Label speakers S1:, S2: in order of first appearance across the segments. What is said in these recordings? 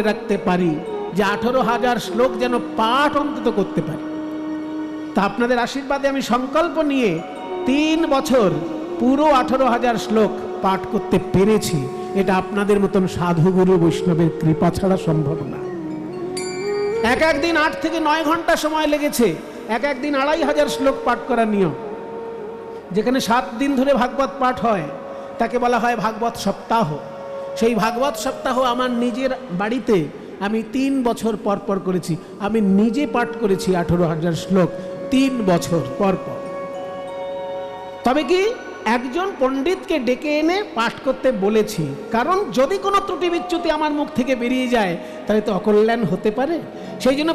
S1: রাখতে পারি যে 18,000 শ্লোক যেন পাঠ অন্তত করতে পারি। তা আপনাদের আশীর্বাদে আমি সংকল্প নিয়ে 3 বছর পুরো 18,000 শ্লোক পাঠ করতে পেরেছি। এটা আপনাদের মতন সাধুগুরু বৈষ্ণবের কৃপা ছাড়া সম্ভব না। এক একদিন 8 থেকে 9 ঘন্টা সময় লেগেছে এক একদিন 2,500 শ্লোক পাঠ করার নিয়ম। যেখানে 7 দিন ধরে ভাগবত পাঠ হয় তাকে বলা হয় ভাগবত সপ্তাহ। সেই ভাগবত সপ্তাহ আমার নিজের বাড়িতে আমি 3 বছর পর পর করেছি। আমি নিজে পাঠ করেছি 18,000 শ্লোক 3 বছর পর পর। তবে কি একজন পণ্ডিতকে ডেকে এনে পাঠ করতে বলেছি, কারণ যদি কোনো ত্রুটি বিচ্যুতি আমার মুখ থেকে বেরিয়ে যায় তাহলে তো অকল্যাণ হতে পারে। সেই জন্য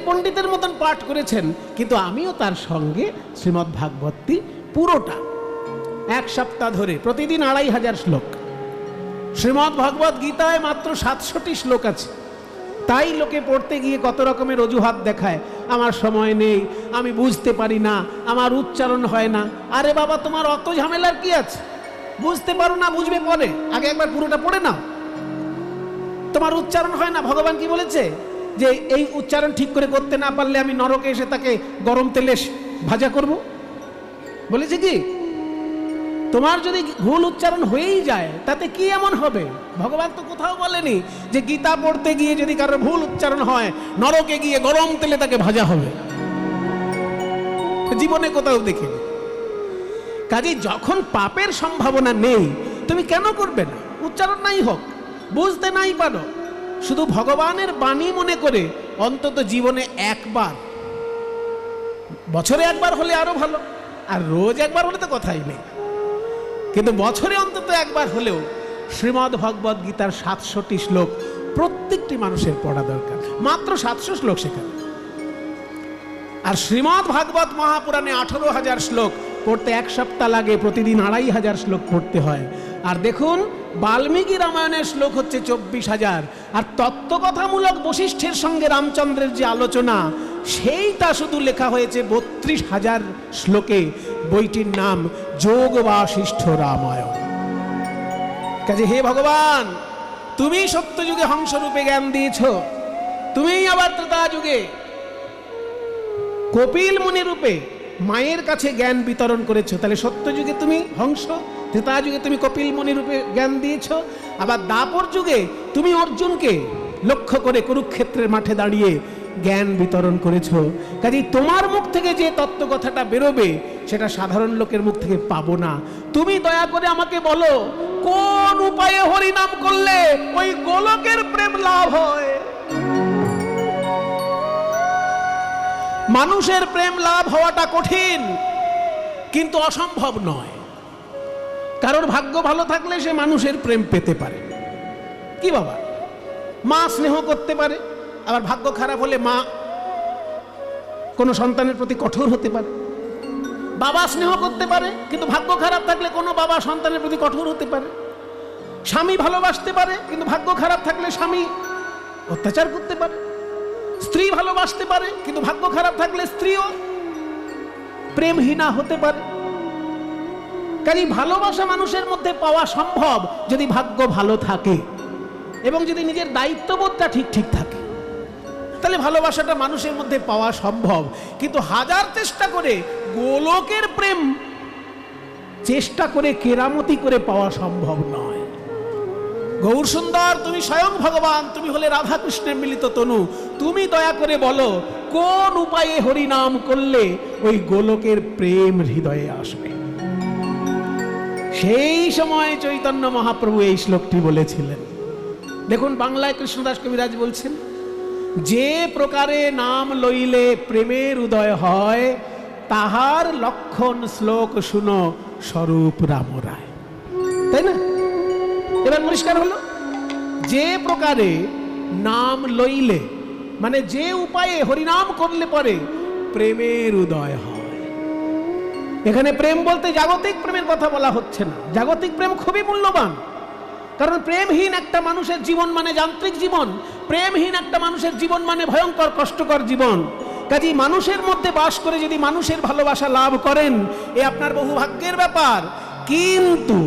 S1: পণ্ডিতের মতন পাঠ করেছেন, কিন্তু আমিও তার সঙ্গে শ্রীমদ্ ভাগবতী পুরোটা 1 সপ্তাহ ধরে প্রতিদিন 2,500 শ্লোক। শ্রীমদ্ ভগবত গীতায় মাত্র 700টি শ্লোক আছে, তাই লোকে পড়তে গিয়ে কত রকমের অজুহাত দেখায়, আমার সময় নেই, আমি বুঝতে পারি না, আমার উচ্চারণ হয় না। আরে বাবা, তোমার অত ঝামেলার কি আছে? বুঝতে পারো না, বুঝবে পরে, আগে একবার পুরোটা পড়ে নাও। তোমার উচ্চারণ হয় না, ভগবান কি বলেছে যে এই উচ্চারণ ঠিক করে করতে না পারলে আমি নরকে এসে তাকে গরম তেলে ভাজা করব? বলেছে কি? তোমার যদি ভুল উচ্চারণ হয়েই যায় তাতে কি এমন হবে? ভগবান তো কোথাও বলেনি যে গীতা পড়তে গিয়ে যদি কারো ভুল উচ্চারণ হয় নরকে গিয়ে গরম তেলে তাকে ভাজা হবে। জীবনে কোথাও দেখিনি। কাজে যখন পাপের সম্ভাবনা নেই তুমি কেন করবে না? উচ্চারণ নাই হোক, বুঝতে নাই পারো, শুধু ভগবানের বাণী মনে করে অন্তত জীবনে একবার, বছরে একবার হলে আরো ভালো, আর রোজ একবার হলে তো কথাই নেই, কিন্তু বছরে অন্তত একবার হলেও শ্রীমদ্ ভগবত গীতার 700টি শ্লোক প্রত্যেকটি মানুষের পড়া দরকার। মাত্র 700 শ্লোক সেখানে। আর শ্রীমদ্ ভাগবত মহাপুরাণে 18,000 শ্লোক পড়তে 1 সপ্তাহ লাগে, প্রতিদিন 2,500 শ্লোক পড়তে হয়। আর দেখুন, বাল্মীকি রামায়ণের শ্লোক হচ্ছে 24,000, আর তত্ত্বকথামূলক বশিষ্ঠের সঙ্গে রামচন্দ্রের যে আলোচনা সেইটা শুধু লেখা হয়েছে 32,000 শ্লোকে। বইটির নাম যোগ বাশিষ্ঠ রামায়ণ। কাজে হে ভগবান, তুমি সত্যযুগে হংসরূপে জ্ঞান দিয়েছ, তুমি আবার ত্রেতা যুগে কপিল মুনি রূপে মায়ের কাছে জ্ঞান বিতরণ করেছো। তাহলে সত্যযুগে তুমি হংস, ত্রেতা যুগে তুমি কপিল মুনি রূপে জ্ঞান দিয়েছ, আবার দাপর যুগে তুমি অর্জুনকে লক্ষ্য করে কুরুক্ষেত্রের মাঠে দাঁড়িয়ে জ্ঞান বিতরণ করেছো। কাজে তোমার মুখ থেকে যে তত্ত্ব কথাটা বেরোবে সেটা সাধারণ লোকের মুখ থেকে পাবো না। তুমি দয়া করে আমাকে বলো কোন উপায়ে হরিনাম করলে ওই গোলকের প্রেম লাভ হয়। মানুষের প্রেম লাভ হওয়াটা কঠিন, কিন্তু অসম্ভব নয়। কারোর ভাগ্য ভালো থাকলে সে মানুষের প্রেম পেতে পারে। কি বাবা, মা স্নেহ করতে পারে, আবার ভাগ্য খারাপ হলে মা কোনো সন্তানের প্রতি কঠোর হতে পারে। বাবা স্নেহ করতে পারে, কিন্তু ভাগ্য খারাপ থাকলে কোনো বাবা সন্তানের প্রতি কঠোর হতে পারে। স্বামী ভালোবাসতে পারে, কিন্তু ভাগ্য খারাপ থাকলে স্বামী অত্যাচার করতে পারে। স্ত্রী ভালোবাসতে পারে, কিন্তু ভাগ্য খারাপ থাকলে স্ত্রীও প্রেমহীনা হতে পারে। কাজেই ভালোবাসা মানুষের মধ্যে পাওয়া সম্ভব যদি ভাগ্য ভালো থাকে এবং যদি নিজের দায়িত্ববোধটা ঠিক ঠিক থাকে, তাহলে ভালোবাসাটা মানুষের মধ্যে পাওয়া সম্ভব। কিন্তু হাজার চেষ্টা করে গোলকের প্রেম চেষ্টা করে কেরামতি করে পাওয়া সম্ভব নয়। গৌর সুন্দর, তুমি স্বয়ং ভগবান, তুমি হলে রাধা কৃষ্ণের মিলিত তনু, তুমি দয়া করে বলো কোন উপায়ে হরিনাম করলে ওই গোলকের প্রেম হৃদয়ে আসবে। সেই সময় চৈতন্য মহাপ্রভু এই শ্লোকটি বলেছিলেন। দেখুন, বাংলায় কৃষ্ণদাস কবিরাজ বলছেন, যে প্রকারে নাম লইলে প্রেমের উদয় হয় তাহার লক্ষণ শ্লোক শুনো স্বরূপ রাম রায়। তাই না? এবার পরিষ্কার হলো, যে প্রকারে নাম লইলে মানে যে উপায়ে হরিনাম করলে পরে প্রেমের উদয় হয়। এখানে প্রেম বলতে জাগতিক প্রেমের কথা বলা হচ্ছে না। জাগতিক প্রেম খুবই মূল্যবান, কারণ প্রেমহীন একটা মানুষের জীবন মানে যান্ত্রিক জীবন, প্রেমহীন একটা মানুষের জীবন মানে ভয়ঙ্কর কষ্টকর জীবন। কাজেই মানুষের মধ্যে বাস করে যদি মানুষের ভালোবাসা লাভ করেন, এ আপনার বহু ভাগ্যের ব্যাপার। কিন্তু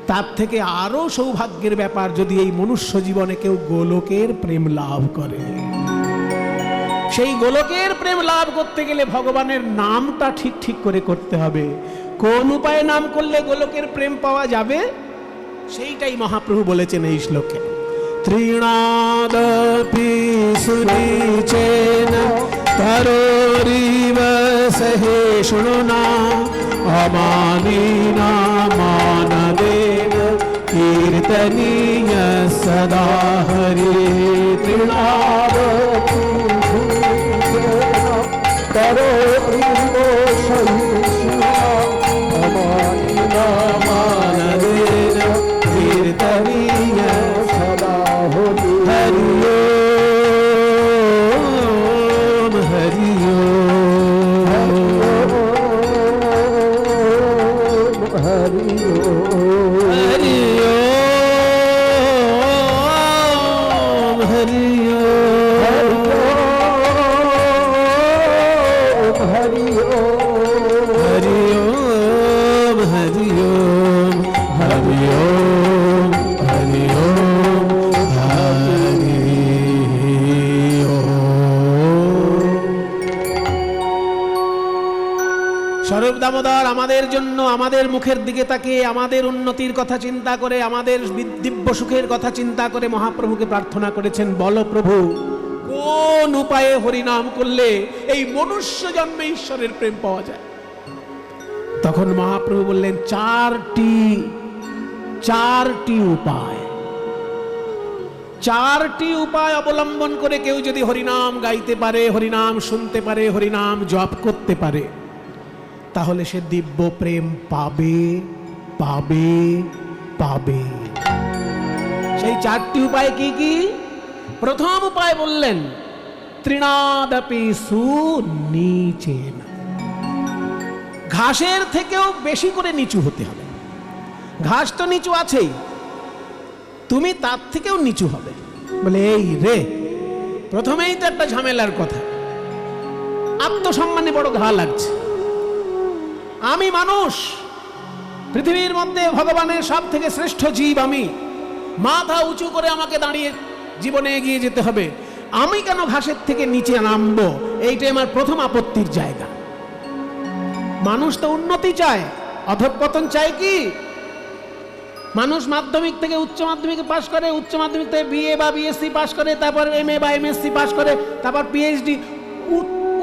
S1: তার থেকে আরো সৌভাগ্যের ব্যাপার যদি এই মনুষ্য জীবনে কেউ গোলকের প্রেম লাভ করে। সেই গোলকের প্রেম লাভ করতে গেলে ভগবানের নামটা ঠিক ঠিক করে করতে হবে। কোন উপায়ে নাম করলে গোলকের প্রেম পাওয়া যাবে সেইটাই মহাপ্রভু বলেছেন এই শ্লোকে। ত্রিণাদপি সুনিচেন তরোরিব সহিষ্ণুনা অমানিনা মানদেব কীর্তনীয় সদা হরি। ত্রিণাদপি তরোরিব সহিষ্ণুনা অমানিনা মানদেব কীর্তনীয় সদা হরি। হরি ওম হরি ওম হরি ওম হরি ওম হরি ওম হরি ওম হরি ওম হরি ওম হরি ওম হরি ওম হরি ওম। স্বরূপ দামোদর আমাদের জন্য আমাদের মুখের দিকে তাকিয়ে আমাদের উন্নতির কথা চিন্তা করে আমাদের দিব্য সুখের কথা চিন্তা করে মহাপ্রভুকে প্রার্থনা করেছেন, বলো প্রভু কোন উপায়ে হরিনাম করলে এই মনুষ্য জন্মে ঈশ্বরের প্রেম পাওয়া যায়। তখন মহাপ্রভু বললেন চারটি উপায়। চারটি উপায় অবলম্বন করে কেউ যদি হরিনাম গাইতে পারে, হরিনাম শুনতে পারে, হরিনাম জপ করতে পারে, তাহলে সে দিব্য প্রেম পাবে পাবে পাবে। সেই চারটি উপায় কি কি? প্রথম উপায় বললেন তৃণাদপি সুনিচেন, ঘাসের থেকেও বেশি করে নিচু হতে হবে। ঘাস তো নিচু আছেই, তুমি তার থেকেও নিচু হবে। বলে এই রে, প্রথমেই তো একটা ঝামেলার কথা, আত্মসম্মানে বড় ঘা লাগছে। আমি মানুষ, পৃথিবীর মধ্যে ভগবানের সব থেকে শ্রেষ্ঠ জীব আমি, মাথা উঁচু করে আমাকে দাঁড়িয়ে জীবনে এগিয়ে যেতে হবে। আমি কেন ঘাসের থেকে নিচে নামবো? এইটাই আমার প্রথম আপত্তির জায়গা। মানুষ তো উন্নতি চায়, অধঃপতন চায় কি? মানুষ মাধ্যমিক থেকে উচ্চ মাধ্যমিকে পাশ করে, উচ্চ মাধ্যমিক থেকে বিএ বা বিএসসি পাশ করে, তারপর এমএ বা এমএসসি পাশ করে, তারপর পিএইচডি।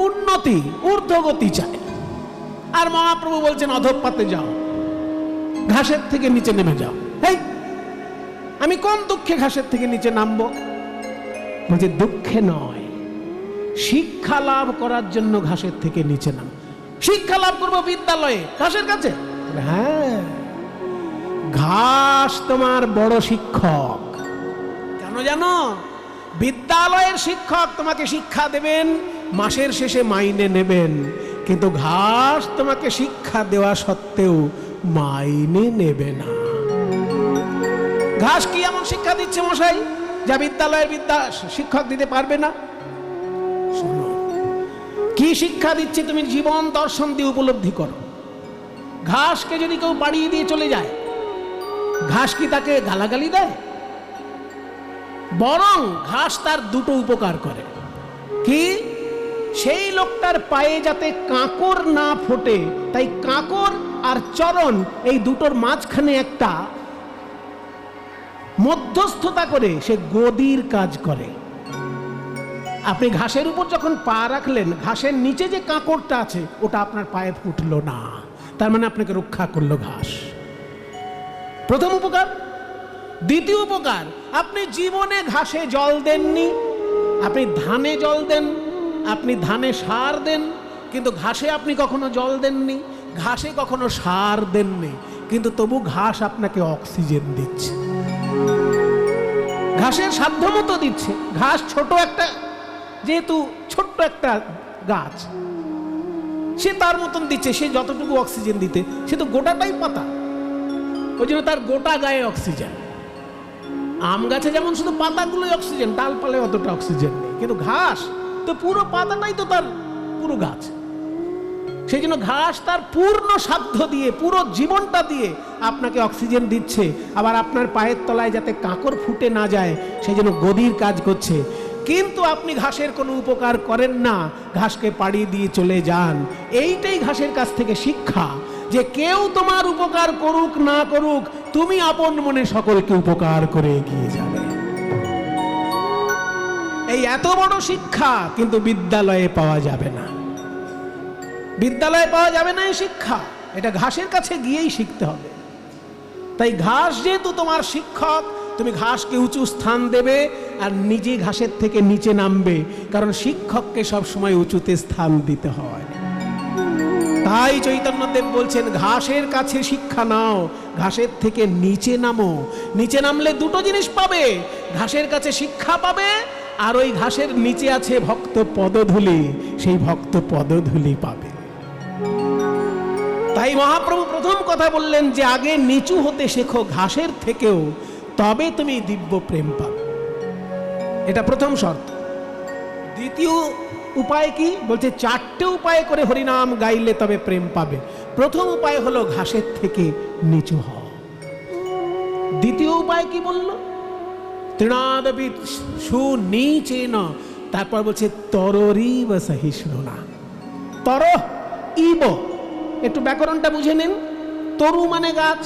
S1: উন্নতি, ঊর্ধ্বগতি চায়। আর মহাপ্রভু বলছেন অধঃপাতে যাও, ঘাসের থেকে নিচে নেমে যাও। এই আমি কোন দুঃখে ঘাসের থেকে নিচে নামবো? বলছে দুঃখে নয়, শিক্ষা লাভ করার জন্য ঘাসের থেকে নিচে নাম। শিক্ষা লাভ করবো বিদ্যালয়ে, ঘাসের কাছে? হ্যাঁ, ঘাস তোমার বড় শিক্ষক। কেন জানো? বিদ্যালয়ের শিক্ষক তোমাকে শিক্ষা দেবেন, মাসের শেষে মাইনে নেবেন, কিন্তু ঘাস তোমাকে শিক্ষা দেওয়া সত্ত্বেও মাইনে নেবে না। ঘাস কি এমন শিক্ষা দিচ্ছে মশাই যা বিদ্যালয়ের শিক্ষক দিতে পারবে না? শোনো, কি শিক্ষা দিচ্ছে তুমি জীবন দর্শন দিয়ে উপলব্ধি করো। ঘাসকে যদি কেউ বাড়িয়ে দিয়ে চলে যায়, ঘাস কি তাকে গালাগালি দেয়? বরং ঘাস তার দুটো উপকার করে। কি? সেই লোকটার পায়ে যাতে কাঁকর না ফোটে, তাই কাঁকর আর চরণ এই দুটোর মাঝখানে একটা মধ্যস্থতা করে সে গদির কাজ করে। আপনি ঘাসের উপর যখন পা রাখলেন, ঘাসের নিচে যে কাঁকরটা আছে ওটা আপনার পায়ে ফুটলো না, তার মানে আপনাকে রক্ষা করলো ঘাস। প্রথম উপকার। দ্বিতীয় উপকার, আপনি জীবনে ঘাসে জল দেননি, আপনি ধানে জল দেন, আপনি ধানে সার দেন, কিন্তু ঘাসে আপনি কখনো জল দেননি, ঘাসে কখনো সার দেননি, কিন্তু তবু ঘাস আপনাকে অক্সিজেন দিচ্ছে। ঘাসের সাধ্যমতো দিচ্ছে। ঘাস ছোট একটা, যেহেতু ছোট্ট একটা গাছ, সে তার মতন দিচ্ছে। সে যতটুকু অক্সিজেন দিতে, সে তো গোটাটাই পাতা, ওই জন্য তার গোটা গায়ে অক্সিজেন। আম গাছে যেমন শুধু পাতাগুলোই অক্সিজেন, ডালপালায় অতটা অক্সিজেন নেই, কিন্তু ঘাস তো পুরো পাতাটাই তো তার পুরো গাছ। সেই জন্য ঘাস তার পূর্ণ সাধ্য দিয়ে, পুরো জীবনটা দিয়ে আপনাকে অক্সিজেন দিচ্ছে, আবার আপনার পায়ের তলায় যাতে কাঁকর ফুটে না যায় সেই জন্য গদির কাজ করছে। কিন্তু আপনি ঘাসের কোনো উপকার করেন না, ঘাসকে পাড়ি দিয়ে চলে যান। এইটাই ঘাসের কাছ থেকে শিক্ষা, যে কেউ তোমার উপকার করুক না করুক, তুমি আপন মনে সকলকে উপকার করে এগিয়ে যাবে। এই এত বড় শিক্ষা কিন্তু বিদ্যালয়ে পাওয়া যাবে না, বিদ্যালয়ে পাওয়া যাবে না এই শিক্ষা, এটা ঘাসের কাছে গিয়েই শিখতে হবে। তাই ঘাস যেহেতু তোমার শিক্ষক, তুমি ঘাসকে উঁচু স্থান দেবে আর নিজে ঘাসের থেকে নিচে নামবে, কারণ শিক্ষককে সবসময় উঁচুতে স্থান দিতে হয়। তাই চৈতন্যদেব বলছেন ঘাসের কাছে শিক্ষা নাও, ঘাসের থেকে নিচে নামো। নিচে নামলে দুটো জিনিস পাবে, ঘাসের কাছে শিক্ষা পাবে, আর ওই ঘাসের নিচে আছে ভক্ত পদধূলি, সেই ভক্ত পদধূলি পাবে। তাই মহাপ্রভু প্রথম কথা বললেন যে আগে নিচু হতে শেখো ঘাসের থেকেও, তবে তুমি দিব্য প্রেম পাবে। এটা প্রথম শর্ত। দ্বিতীয় উপায় কি বলছে? 4টে উপায় করে হরিনাম গাইলে তবে প্রেম পাবে। প্রথম উপায় হলো ঘাসের থেকে নিচু হও। দ্বিতীয় উপায় কি বলল? তৃণাদপি সুনীচেন, তারপর বলছে তররিব সহিষ্ণুনা। তর ইব, একটু ব্যাকরণটা বুঝে নিন। তরু মানে গাছ,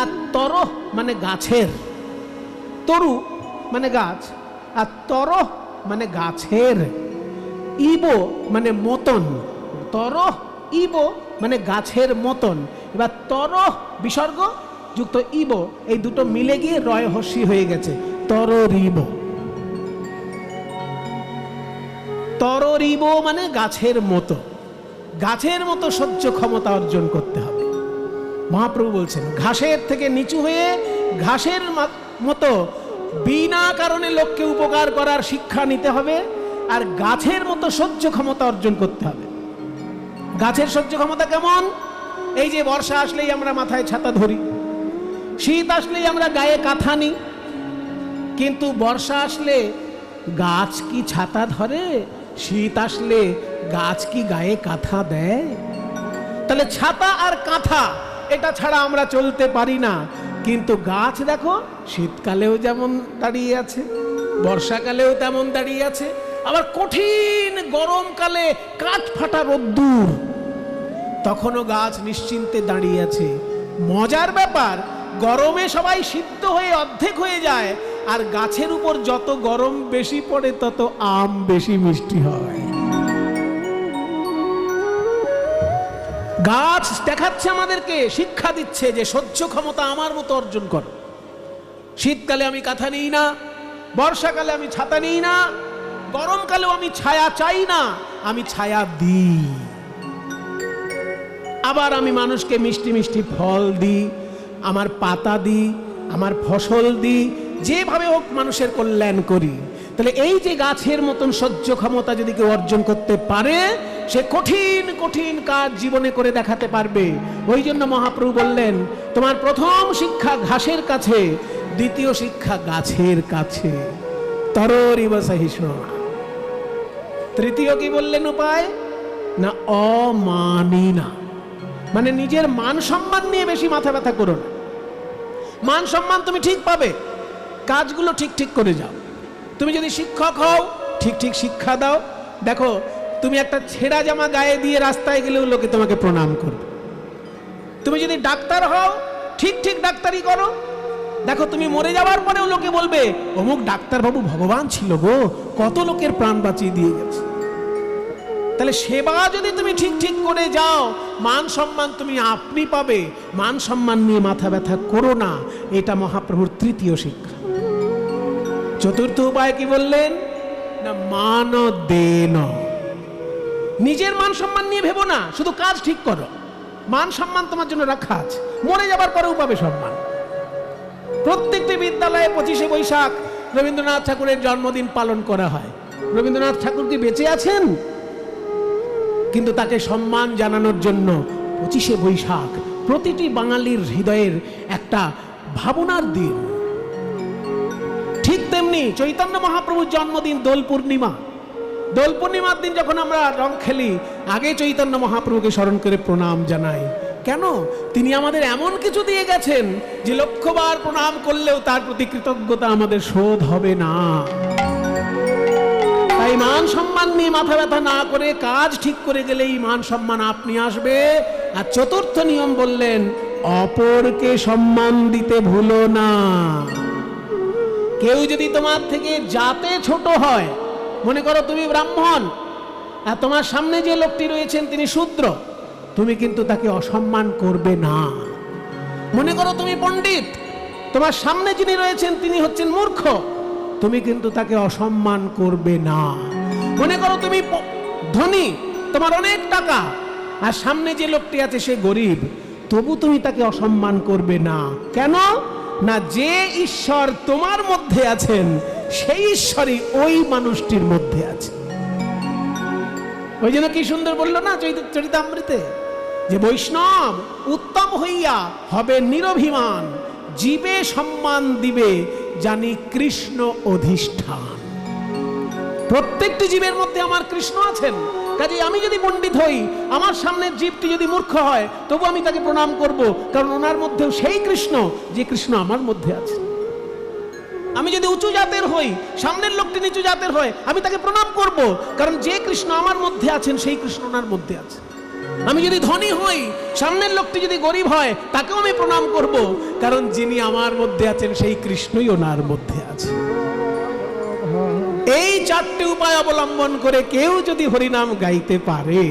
S1: আর তর মানে গাছের। তরু মানে গাছ, আর তর মানে গাছের। ইব মানে মতন, তর ইব মানে গাছের মতন। এবার তর বিসর্গ যুক্ত ইব, এই দুটো মিলে গিয়ে রয় হস্যি হয়ে গেছে, তররিব। তররিব মানে গাছের মতো, গাছের মতো সহ্য ক্ষমতা অর্জন করতে হবে। মহাপ্রভু বলছেন ঘাসের থেকে নিচু হয়ে ঘাসের মতো বিনা কারণে লোককে উপকার করার শিক্ষা নিতে হবে, আর গাছের মতো সহ্য ক্ষমতা অর্জন করতে হবে। গাছের সহ্য ক্ষমতা কেমন? এই যে বর্ষা আসলেই আমরা মাথায় ছাতা ধরি, শীত আসলেই আমরা গায়ে কাঁথা নিই, কিন্তু বর্ষা আসলে গাছ কি ছাতা ধরে? শীত আসলে গাছ কি গায়ে কাঁথা দেয়? তাহলে ছাতা আর কাঁথা এটা ছাড়া আমরা চলতে পারি না। কিন্তু গাছ দেখো শীতকালেও যেমন দাঁড়িয়ে আছে, বর্ষাকালেও তেমন দাঁড়িয়ে আছে, আবার কঠিন গরমকালে কাঠ ফাটা রোদ্দুর, তখনও গাছ নিশ্চিন্তে দাঁড়িয়ে আছে। মজার ব্যাপার, গরমে সবাই সিদ্ধ হয়ে অর্ধেক হয়ে যায়, আর গাছের উপর যত গরম বেশি পড়ে তত আম বেশি মিষ্টি হয়। গাছ দেখাচ্ছে আমাদেরকে, শিক্ষা দিচ্ছে যে সহ্য ক্ষমতা আমার মতো অর্জন করো। শীতকালে আমি কাঁথা নিই না, বর্ষাকালে আমি ছাতা নিই না, গরমকালেও আমি ছায়া চাই না, আমি ছায়া দিই। আবার আমি মানুষকে মিষ্টি মিষ্টি ফল দিই, আমার পাতা দিই, আমার ফসল দিই, যেভাবে হোক মানুষের কল্যাণ করি। তাহলে এই যে গাছের মতন সহ্য ক্ষমতা যদি কেউ অর্জন করতে পারে, সে কঠিন কঠিন কাজ জীবনে করে দেখাতে পারবে। ওই জন্য মহাপ্রভু বললেন তোমার প্রথম শিক্ষা ঘাসের কাছে, দ্বিতীয় শিক্ষা গাছের কাছে। তররিব সহিষ্ণুনা। তৃতীয় কি বললেন উপায়? না অমানিনা, মানে নিজের মান সম্মান নিয়ে বেশি মাথা ব্যথা করো না। মান সম্মান তুমি ঠিক পাবে, কাজগুলো ঠিক ঠিক করে যাও। তুমি যদি শিক্ষক হও, ঠিক ঠিক শিক্ষা দাও। দেখো তুমি একটা ছেঁড়া জামা গায়ে দিয়ে রাস্তায় গেলেও লোকে তোমাকে প্রণাম করবে। তুমি যদি ডাক্তার হও, ঠিক ঠিক ডাক্তারি করো। দেখো তুমি মরে যাওয়ার পরেও লোকে বলবে অমুক ডাক্তারবাবু ভগবান ছিল গো, কত লোকের প্রাণ বাঁচিয়ে দিয়ে গেছে। তাহলে সেবা যদি তুমি ঠিক ঠিক করে যাও, মান সম্মান তুমি আপনি পাবে। মান সম্মান নিয়ে মাথা ব্যথা করো না, এটা মহাপ্রভুর তৃতীয় শিক্ষা। চতুর্থ উপায় কি বললেন? না মান দেন। নিজের মান সম্মান নিয়ে ভেবো না, শুধু কাজ ঠিক করো। মান সম্মান তোমার জন্য রাখা আছে, মরে যাবার পরেও পাবে সম্মান। প্রত্যেকটি বিদ্যালয়ে 25শে বৈশাখ রবীন্দ্রনাথ ঠাকুরের জন্মদিন পালন করা হয়। রবীন্দ্রনাথ ঠাকুর কি বেঁচে আছেন? কিন্তু তাকে সম্মান জানানোর জন্য 25শে বৈশাখ প্রতিটি বাঙালির হৃদয়ের একটা ভাবনার দিন। ঠিক তেমনি চৈতন্য মহাপ্রভুর জন্মদিন দোল পূর্ণিমা। দোল পূর্ণিমার দিন যখন আমরা রং খেলি, আগে চৈতন্য মহাপ্রভুকে স্মরণ করে প্রণাম জানাই। কেন? তিনি আমাদের এমন কিছু দিয়ে গেছেন যে লক্ষবার প্রণাম করলেও তার প্রতি কৃতজ্ঞতা আমাদের শোধ হবে না। তাই মান সম্মান নিয়ে মাথা ব্যথা না করে কাজ ঠিক করে গেলেই মান সম্মান আপনি আসবে। আর চতুর্থ নিয়ম বললেন, অপরকে সম্মান দিতে ভুলো না। কেউ যদি তোমার থেকে জাতে ছোট হয়, মনে করো তুমি ব্রাহ্মণ আর তোমার সামনে যে লোকটি রয়েছেন তিনি শূদ্র, তুমি কিন্তু তাকে অসম্মান করবে না। মনে করো তুমি পণ্ডিত, তোমার সামনে যিনি রয়েছেন তিনি হচ্ছেন মূর্খ, তুমি কিন্তু তাকে অসম্মান করবে না। মনে করো তুমি ধনী, তোমার অনেক টাকা, আর সামনে যে লোকটি আছে সে গরিব, তবু তুমি তাকে অসম্মান করবে না। কেন? না, যে ঈশ্বর তোমার মধ্যে আছেন সেই ঈশ্বরই ওই মানুষটির মধ্যে আছে। ওই জন্য কি সুন্দর বললো না চরিতামৃতে, যে বৈষ্ণব উত্তম হইয়া হবে নিরভিমান, জীবে সম্মান দিবে জানি কৃষ্ণ অধিষ্ঠান। প্রত্যেকটি জীবের মধ্যে আমার কৃষ্ণ আছেন। কাজে আমি যদি পণ্ডিত হই, আমার সামনের জীবটি যদি মূর্খ হয়, তবু আমি তাকে প্রণাম করব, কারণ ওনার মধ্যেও সেই কৃষ্ণ যে কৃষ্ণ আমার মধ্যে আছে। আমি যদি উঁচু জাতের হই, সামনের লোকটি নিচু জাতের হয়, আমি তাকে প্রণাম করব, কারণ যে কৃষ্ণ আমার মধ্যে আছেন সেই কৃষ্ণ ওনার মধ্যে আছে। আমি যদি ধনী হই, সামনের লোকটি যদি গরিব হয়, তাকেও আমি প্রণাম করব, কারণ যিনি আমার মধ্যে আছেন সেই কৃষ্ণই ওনার মধ্যে আছে। এই চারটি উপায় অবলম্বন করে কেউ যদি হরিনাম গাইতে পারে,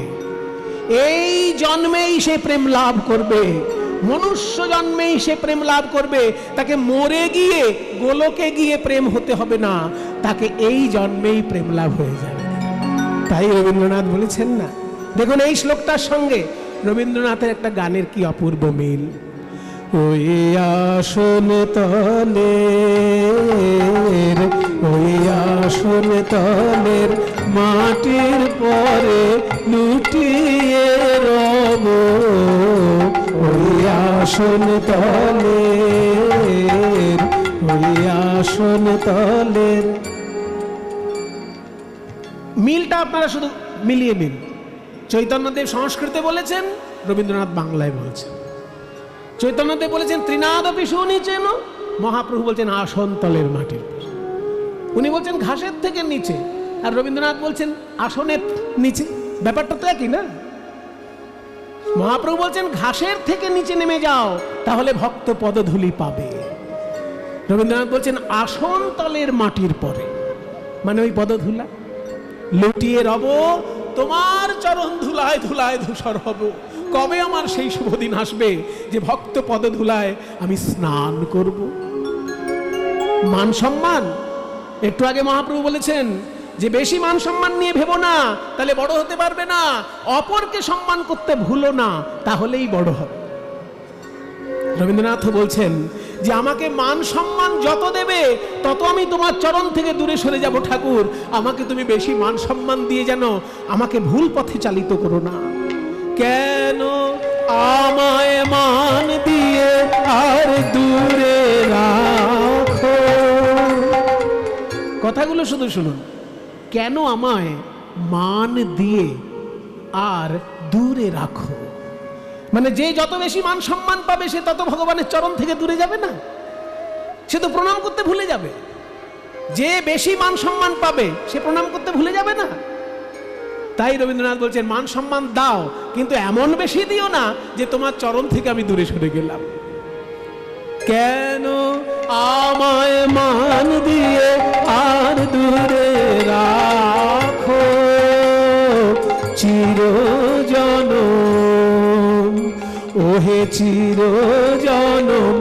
S1: এই জন্মেই সে প্রেম লাভ করবে, মনুষ্য জন্মেই সে প্রেম লাভ করবে। তাকে মরে গিয়ে গোলকে গিয়ে প্রেম হতে হবে না, তাকে এই জন্মেই প্রেম লাভ হয়ে যাবে। তাই রবীন্দ্রনাথ বলেছেন না, দেখুন এই শ্লোকটার সঙ্গে রবীন্দ্রনাথের একটা গানের কি অপূর্ব মিল। ওই আসন তলের, ওই আসন তলের মাটির পরে লুটিয়ে রব, ওই আসন তলের, ওই আসন তলের। মিলটা আপনারা শুধু মিলিয়ে নিন। চৈতন্যদেব সংস্কৃতে বলেছেন, রবীন্দ্রনাথ বাংলায় বলছেন। চৈতন্যদেব বলেছেন ত্রিনাদপি সুনিচেন, মহাপ্রভু বলছেন আসন তলের মাটির। উনি বলছেন ঘাসের থেকে নিচে, আর রবীন্দ্রনাথ বলছেন আসনের নিচে। ব্যাপারটা তো একই না? মহাপ্রভু বলছেন ঘাসের থেকে নিচে নেমে যাও, তাহলে ভক্ত পদধূলি পাবে। রবীন্দ্রনাথ বলছেন আসন তলের মাটির পরে, মানে ওই পদধূলা লুটিয়ে রব, তোমার চরণ ধুলায় ধুলায় ধূসর হব। কবে আমার সেই শুভ দিন আসবে যে ভক্ত পদধূলায় আমি স্নান করব? মান সম্মান, একটু আগে মহাপ্রভু বলেছেন যে বেশি মান সম্মান নিয়ে ভেবো না, তাহলে বড় হতে পারবে না। অপরকে সম্মান করতে ভুলো না, তাহলেই বড় হবে। রবীন্দ্রনাথ বলছেন যে আমাকে মান সম্মান যত দেবে তত আমি তোমার চরণ থেকে দূরে সরে যাব। ঠাকুর, আমাকে তুমি বেশি মান সম্মান দিয়ে যেন আমাকে ভুল পথে চালিত করো না। কেন আমায় মান দিয়ে আর দূরে রাখো? কথাগুলো শুধু শুনুন। কেন আমায় মান দিয়ে আর দূরে রাখো? মানে যে যত বেশি মান সম্মান পাবে সে তত ভগবানের চরণ থেকে দূরে যাবে না, সে তো প্রণাম করতে ভুলে যাবে। যে বেশি মান সম্মান পাবে সে প্রণাম করতে ভুলে যাবে না। তাই রবীন্দ্রনাথ বলছেন মান সম্মান দাও, কিন্তু এমন বেশি দিও না যে তোমার চরণ থেকে আমি দূরে সরে গেলাম। কেন আমায় মান দিয়ে আর দূরে রাখো, চিরজনম ওহে চিরজনম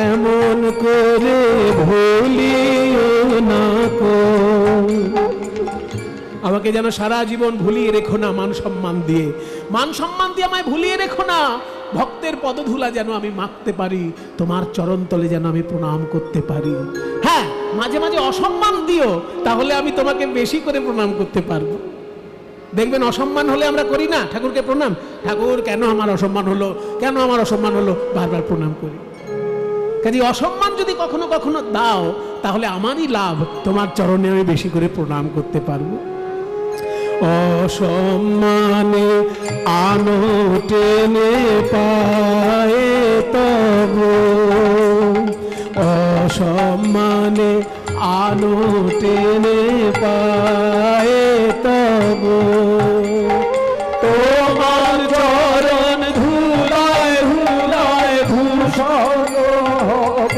S1: এমন করে ভুলিও না কো। আমাকে যেন সারা জীবন ভুলিয়ে রেখো না মান সম্মান দিয়ে। মান সম্মান দিয়ে আমায় ভুলিয়ে রেখো না। ভক্তের পদধূলা যেন আমি মাখতে পারি, তোমার চরণ তলে যেন আমি প্রণাম করতে পারি। হ্যাঁ, মাঝে মাঝে অসম্মান দিও, তাহলে আমি তোমাকে বেশি করে প্রণাম করতে পারবো। দেখবেন অসম্মান হলে আমরা করি না ঠাকুরকে প্রণাম, ঠাকুর কেন আমার অসম্মান হলো, কেন আমার অসম্মান হলো, বারবার প্রণাম করি। কাজে অসম্মান যদি কখনো কখনো দাও, তাহলে আমারই লাভ, তোমার চরণে আমি বেশি করে প্রণাম করতে পারবো। অসম্মানে আনো টেনে পায়ে তব, অসম্মানে আনো টেনে পায়ে তব। তোমার চরণ ধুলায় ধুলায় ভূষণ হব,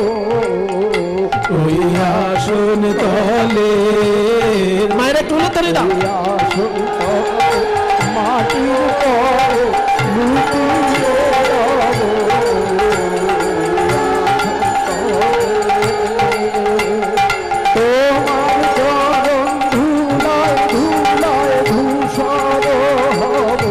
S1: ওই আসন তলে। মায়ের একটু উত্তরে দাও। আসন মাটির পরে লুটিয়ে রব, তোমার চরণ ধুলায় ধুলায় ভূষণ হব,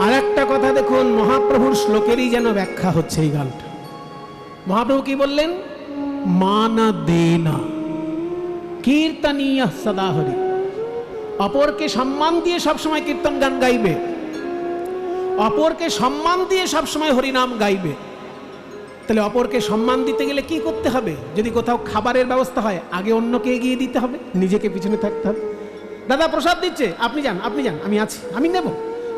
S1: আর একটা কথা দেখুন, মহাপ্রভুর শ্লোকেরই যেন ব্যাখ্যা হচ্ছে এই গানটা। মহাপ্রভু কি বললেন? মানা দেনা কীর্তনীয় সদা হরি। অপরকে সম্মান দিয়ে সবসময় কীর্তন গান গাইবে, অপরকে সম্মান দিয়ে সবসময় হরিনাম গাইবে। তাহলে অপরকে সম্মান দিতে গেলে কি করতে হবে? যদি কোথাও খাবারের ব্যবস্থা হয়, আগে অন্যকে এগিয়ে দিতে হবে, নিজেকে পিছনে থাকতে হবে। দাদা প্রসাদ দিচ্ছে, আপনি যান, আপনি যান, আমি আছি, আমি নেব,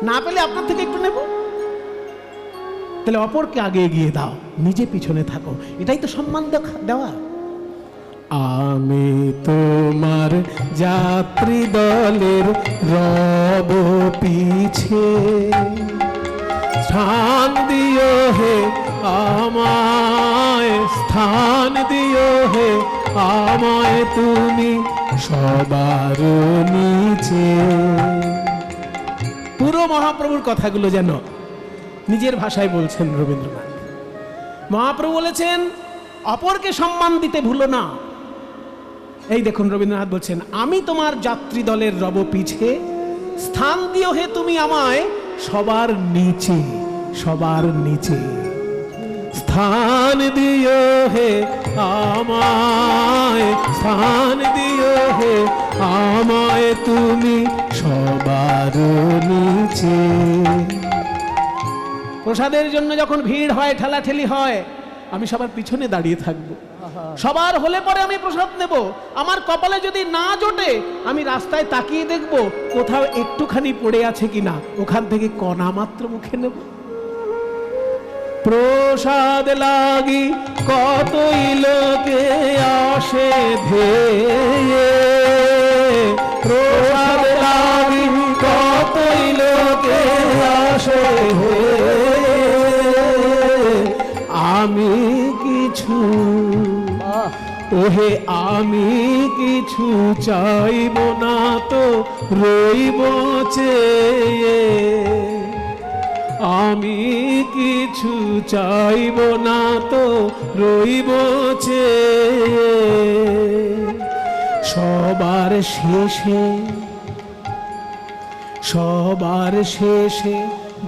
S1: না পেলে আপনার থেকে একটু নেব। তাহলে অপরকে আগে এগিয়ে দাও, নিজে পিছনে থাকো, এটাই তো সম্মান দেওয়া। আমি তোমার যাত্রী দলের রব পিছে, স্থান দিও হে আমায়, স্থান দিও হে আমায় তুমি সবার নিচে। পুরো মহাপ্রভুর কথাগুলো যেন নিজের ভাষায় বলছেন রবীন্দ্রনাথ। মহাপ্রভু বলেছেন অপরকে সম্মান দিতে ভুলো না। এই দেখুন রবীন্দ্রনাথ বলছেন, আমি তোমার যাত্রী দলের রব পিছে, স্থান দিও হে তুমি আমায় সবার নিচে, সবার নিচে। স্থান দিও হে আমায়, স্থান দিও হে আমায় তুমি সবার নিচে। প্রসাদের জন্য যখন ভিড় হয়, ঠেলাঠেলি হয়, আমি সবার পিছনে দাঁড়িয়ে থাকবো। সবার হলে পরে আমি প্রসাদ নেব। আমার কপালে যদি না জোটে, আমি রাস্তায় তাকিয়ে দেখব কোথাও একটুখানি পড়ে আছে কিনা, ওখান থেকে কণা মাত্র মুখে নেব। প্রসাদ লাগি কতই লোকে আসে ধেয়ে, প্রসাদ লাগি কতই লোকে আসে ধেয়ে, আমি কিছু ওহে আমি কিছু চাইব না তো রইব চেয়ে, আমি কিছু চাইব না তো রইব চেয়ে। সবার শেষে, সবার শেষে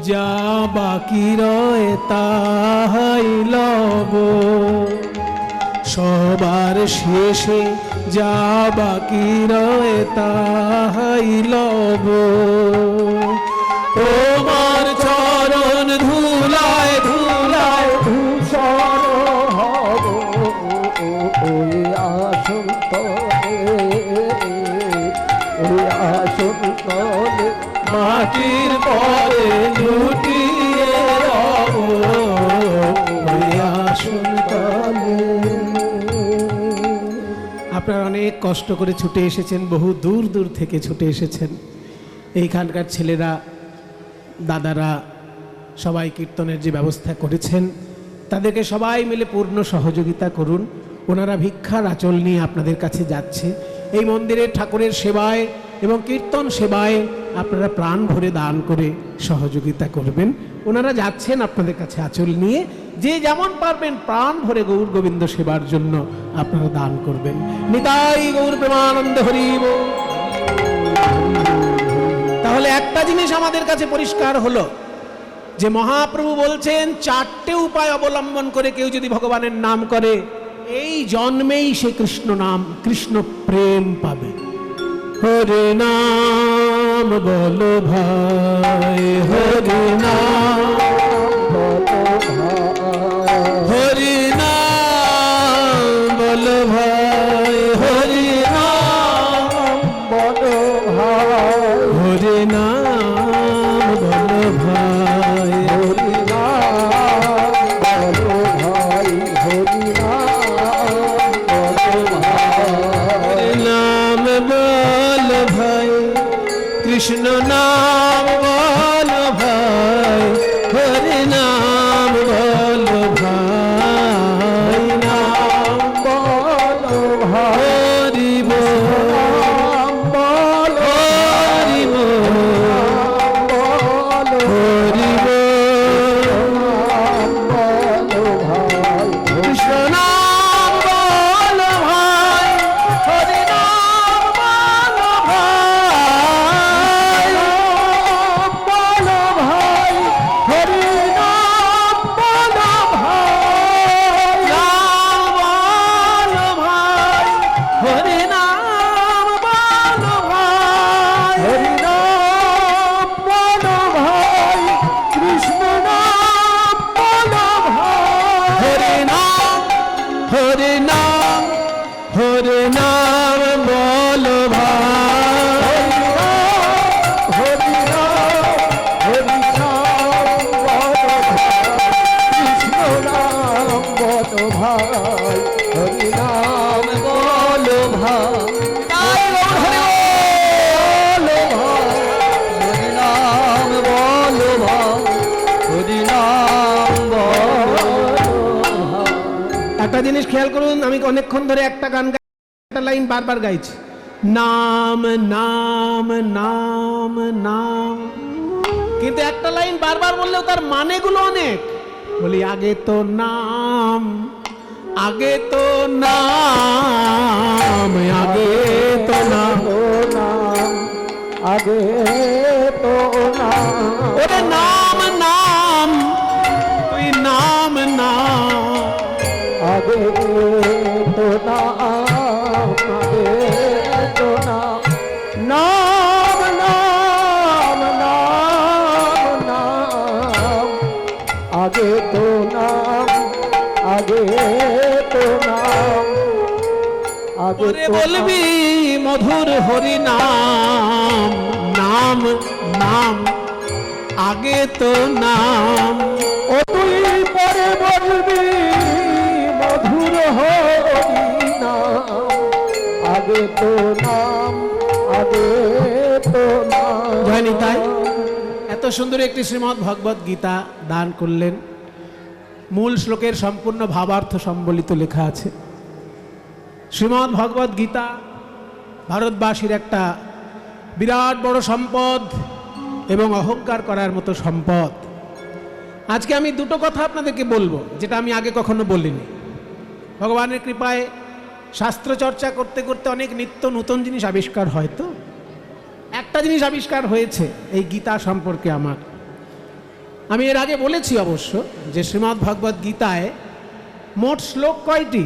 S1: যা বাকি রয় তাহাই লব, সবার শেষে যা বাকি রয় তাহাই লব। তোমার চরণ ধুলায় ধুলায় ভূষণ হব, ওই আসন তলে, ওই আসন তলে মাটির পরে লুটিয়ে রব, ওই আসন তলে। আপনারা অনেক কষ্ট করে ছুটে এসেছেন, বহু দূর দূর থেকে ছুটে এসেছেন। এইখানকার ছেলেরা, দাদারা সবাই কীর্তনের যে ব্যবস্থা করেছেন, তাদেরকে সবাই মিলে পূর্ণ সহযোগিতা করুন। ওনারা ভিক্ষার আঁচল নিয়ে আপনাদের কাছে যাচ্ছে। এই মন্দিরের ঠাকুরের সেবায় এবং কীর্তন সেবায় আপনারা প্রাণ ভরে দান করে সহযোগিতা করবেন। ওনারা যাচ্ছেন আপনাদের কাছে আঁচল নিয়ে, যে যেমন পারবেন প্রাণ ভরে গৌর গোবিন্দ সেবার জন্য আপনারা দান করবেন। নিতাই গৌর প্রেমানন্দ হরি বল। তাহলে একটা জিনিস আমাদের কাছে পরিষ্কার হলো যে মহাপ্রভু বলছেন চারটে উপায় অবলম্বন করে কেউ যদি ভগবানের নাম করে, এই জন্মেই সে কৃষ্ণ নাম, কৃষ্ণ প্রেম পাবে। হরে নাম বলো ভাই, হরে নাম বলো ভাই, হরে নাম একটা জিনিস খেয়াল করুন, আমি অনেকক্ষণ ধরে একটা গান গাই, একটা লাইন বারবার গাইছি, নাম নাম নাম নাম, কিন্তু একটা লাইন বারবার বললেও তার মানেগুলো অনেক। বলি আগে তো নাম, আগে তো নাম, আগে তো নাম,
S2: আগে তো নাম,
S1: ওরে নাম নাম, তুই নাম নাম,
S2: আগে তো নাম, আগে তো নাম, নাম নাম নাম নাম, আগে তো নাম, আগে তো নাম, আগে
S1: ওরে
S2: তো
S1: বলবি মধুর হরি নাম, নাম নাম, আগে তো নাম,
S2: ও তুই পরে বলবি মধুর হরি নাম, আগে তো নাম, আগে তো নাম।
S1: জয় নিতাই। এত সুন্দর একটি শ্রীমদ্ ভগবত গীতা দান করলেন। মূল শ্লোকের সম্পূর্ণ ভাবার্থ সম্বলিত লেখা আছে। শ্রীমদ্ ভগবত গীতা ভারতবাসীর একটা বিরাট বড় সম্পদ এবং অহংকার করার মতো সম্পদ। আজকে আমি দুটো কথা আপনাদেরকে বলবো, যেটা আমি আগে কখনো বলিনি। ভগবানের কৃপায় শাস্ত্র চর্চা করতে করতে অনেক নিত্য নতুন জিনিস আবিষ্কার হয়। তো একটা জিনিস আবিষ্কার হয়েছে এই গীতা সম্পর্কে আমার। আমি এর আগে বলেছি অবশ্য যে শ্রীমদ্ ভগবত গীতায় মোট শ্লোক কয়টি,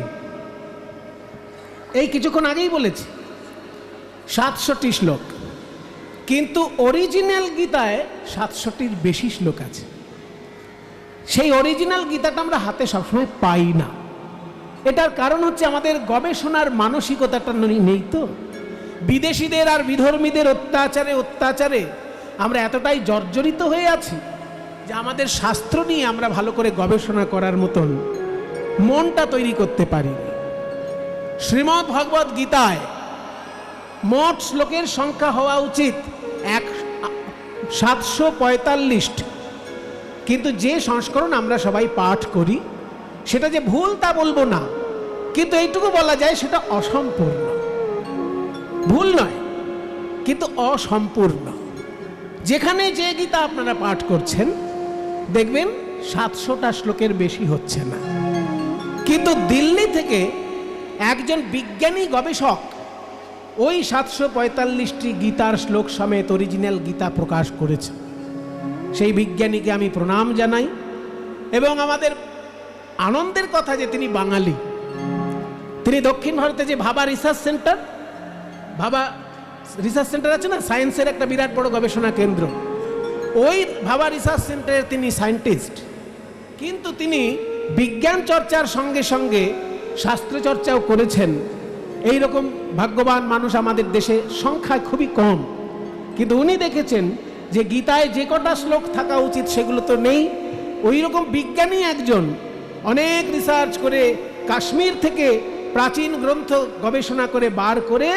S1: এই কিছুক্ষণ আগেই বলেছি 700টি শ্লোক, কিন্তু অরিজিনাল গীতায় 700টির বেশি শ্লোক আছে। সেই অরিজিনাল গীতাটা আমরা হাতে সবসময় পাই না। এটার কারণ হচ্ছে আমাদের গবেষণার মানসিকতাটা নেই। তো বিদেশিদের আর বিধর্মীদের অত্যাচারে অত্যাচারে আমরা এতটাই জর্জরিত হয়ে আছি যে আমাদের শাস্ত্র নিয়ে আমরা ভালো করে গবেষণা করার মতন মনটা তৈরি করতে পারি। শ্রীমদ্ ভগবত গীতায় মোট শ্লোকের সংখ্যা হওয়া উচিত 745, কিন্তু যে সংস্করণ আমরা সবাই পাঠ করি সেটা যে ভুল তা বলবো না, কিন্তু এইটুকু বলা যায় সেটা অসম্পূর্ণ। ভুল নয়, কিন্তু অসম্পূর্ণ। যেখানে যে গীতা আপনারা পাঠ করছেন দেখবেন 700টা শ্লোকের বেশি হচ্ছে না, কিন্তু দিল্লি থেকে একজন বিজ্ঞানী গবেষক ওই 745টি গীতার শ্লোক সমেত অরিজিনাল গীতা প্রকাশ করেছে। সেই বিজ্ঞানীকে আমি প্রণাম জানাই, এবং আমাদের আনন্দের কথা যে তিনি বাঙালি। তিনি দক্ষিণ ভারতে যে ভাবা রিসার্চ সেন্টার আছে না, সায়েন্সের একটা বিরাট বড় গবেষণা কেন্দ্র, ওই ভাবা রিসার্চ সেন্টারের তিনি সায়েন্টিস্ট। কিন্তু তিনি বিজ্ঞান চর্চার সঙ্গে সঙ্গে শাস্ত্র চর্চাও করেছেন। এই রকম ভাগ্যবান মানুষ আমাদের দেশে সংখ্যায় খুবই কম, কিন্তু উনি দেখেছেন যে গীতায় যে কটা শ্লোক থাকা উচিত সেগুলো তো নেই। ওই রকম বিজ্ঞানী একজন অনেক রিসার্চ করে কাশ্মীর থেকে প্রাচীন গ্রন্থ গবেষণা করে বার করে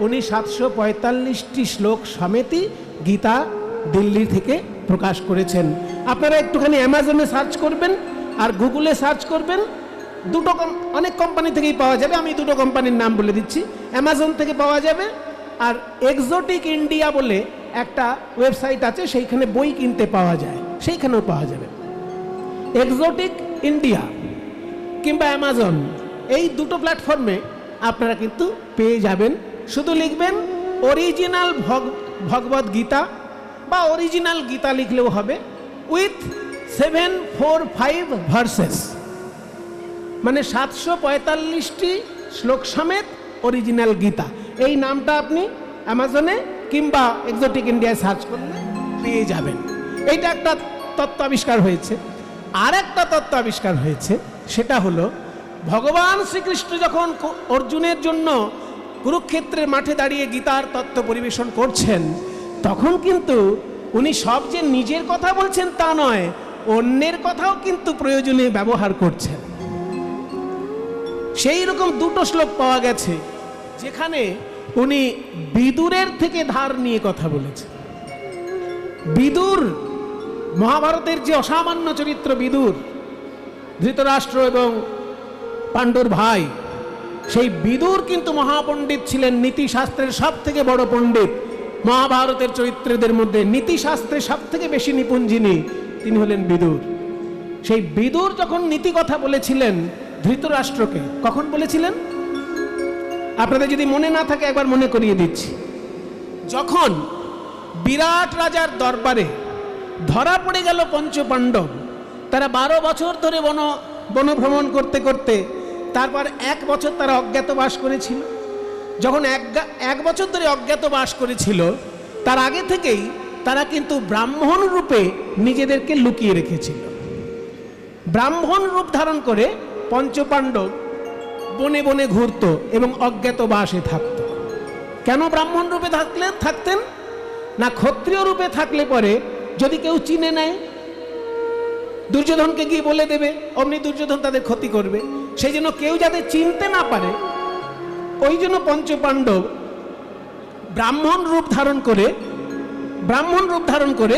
S1: উনি 745টি শ্লোক সমেতই গীতা দিল্লি থেকে প্রকাশ করেছেন। আপনারা একটুখানি অ্যামাজনে সার্চ করবেন আর গুগলে সার্চ করবেন, দুটো অনেক কোম্পানি থেকেই পাওয়া যাবে। আমি দুটো কোম্পানির নাম বলে দিচ্ছি, অ্যামাজন থেকে পাওয়া যাবে, আর এক্সোটিক ইন্ডিয়া বলে একটা ওয়েবসাইট আছে, সেইখানে বই কিনতে পাওয়া যায়, সেইখানেও পাওয়া যাবে। এক্সোটিক ইন্ডিয়া কিংবা অ্যামাজন, এই দুটো প্ল্যাটফর্মে আপনারা কিন্তু পেয়ে যাবেন। শুধু লিখবেন অরিজিনাল ভগবত গীতা বা অরিজিনাল গীতা লিখলেও হবে, উইথ 745 ভার্সেস, মানে 745টি শ্লোক সমেত অরিজিনাল গীতা। এই নামটা আপনি অ্যামাজনে কিংবা এক্সোটিক ইন্ডিয়ায় সার্চ করলে পেয়ে যাবেন। এইটা একটা তত্ত্ব আবিষ্কার হয়েছে। আর একটা তত্ত্ব আবিষ্কার হয়েছে, সেটা হলো ভগবান শ্রীকৃষ্ণ যখন অর্জুনের জন্য কুরুক্ষেত্রের মাঠে দাঁড়িয়ে গীতার তত্ত্ব পরিবেশন করছেন, তখন কিন্তু উনি সব যে নিজের কথা বলছেন তা নয়, অন্যের কথাও কিন্তু প্রয়োজনে ব্যবহার করছেন। সেই রকম দুটো শ্লোক পাওয়া গেছে যেখানে উনি বিদুরের থেকে ধার নিয়ে কথা বলেছেন। বিদুর, মহাভারতের যে অসামান্য চরিত্র বিদুর, ধৃতরাষ্ট্র এবং পাণ্ডুর ভাই সেই বিদুর কিন্তু মহাপণ্ডিত ছিলেন, নীতিশাস্ত্রের সব থেকে বড় পণ্ডিত। মহাভারতের চরিত্রদের মধ্যে নীতিশাস্ত্রে সব থেকে বেশি নিপুণ যিনি, তিনি হলেন বিদুর। সেই বিদুর যখন নীতি কথা বলেছিলেন ধৃতরাষ্ট্রকে, কখন বলেছিলেন আপনাদের যদি মনে না থাকে একবার মনে করিয়ে দিচ্ছি। যখন বিরাট রাজার দরবারে ধরা পড়ে গেল পঞ্চপাণ্ডব, তারা 12 বছর ধরে বনভ্রমণ করতে করতে তারপর 1 বছর তারা অজ্ঞাতবাস করেছিল। যখন এক বছর ধরে অজ্ঞাতবাস করেছিল, তার আগে থেকেই তারা কিন্তু ব্রাহ্মণ রূপে নিজেদেরকে লুকিয়ে রেখেছিল। ব্রাহ্মণ রূপ ধারণ করে পঞ্চপাণ্ডব বনে বনে ঘুরত এবং অজ্ঞাতবাসে থাকত। কেন ব্রাহ্মণ রূপে থাকতেন না? ক্ষত্রিয় রূপে থাকলে পরে যদি কেউ চিনে নেয়, দুর্যোধনকে গিয়ে বলে দেবে, অমনি দুর্যোধন তাদের ক্ষতি করবে। সেই জন্য কেউ যাতে চিনতে না পারে, ওই জন্য পঞ্চপাণ্ডব ব্রাহ্মণ রূপ ধারণ করে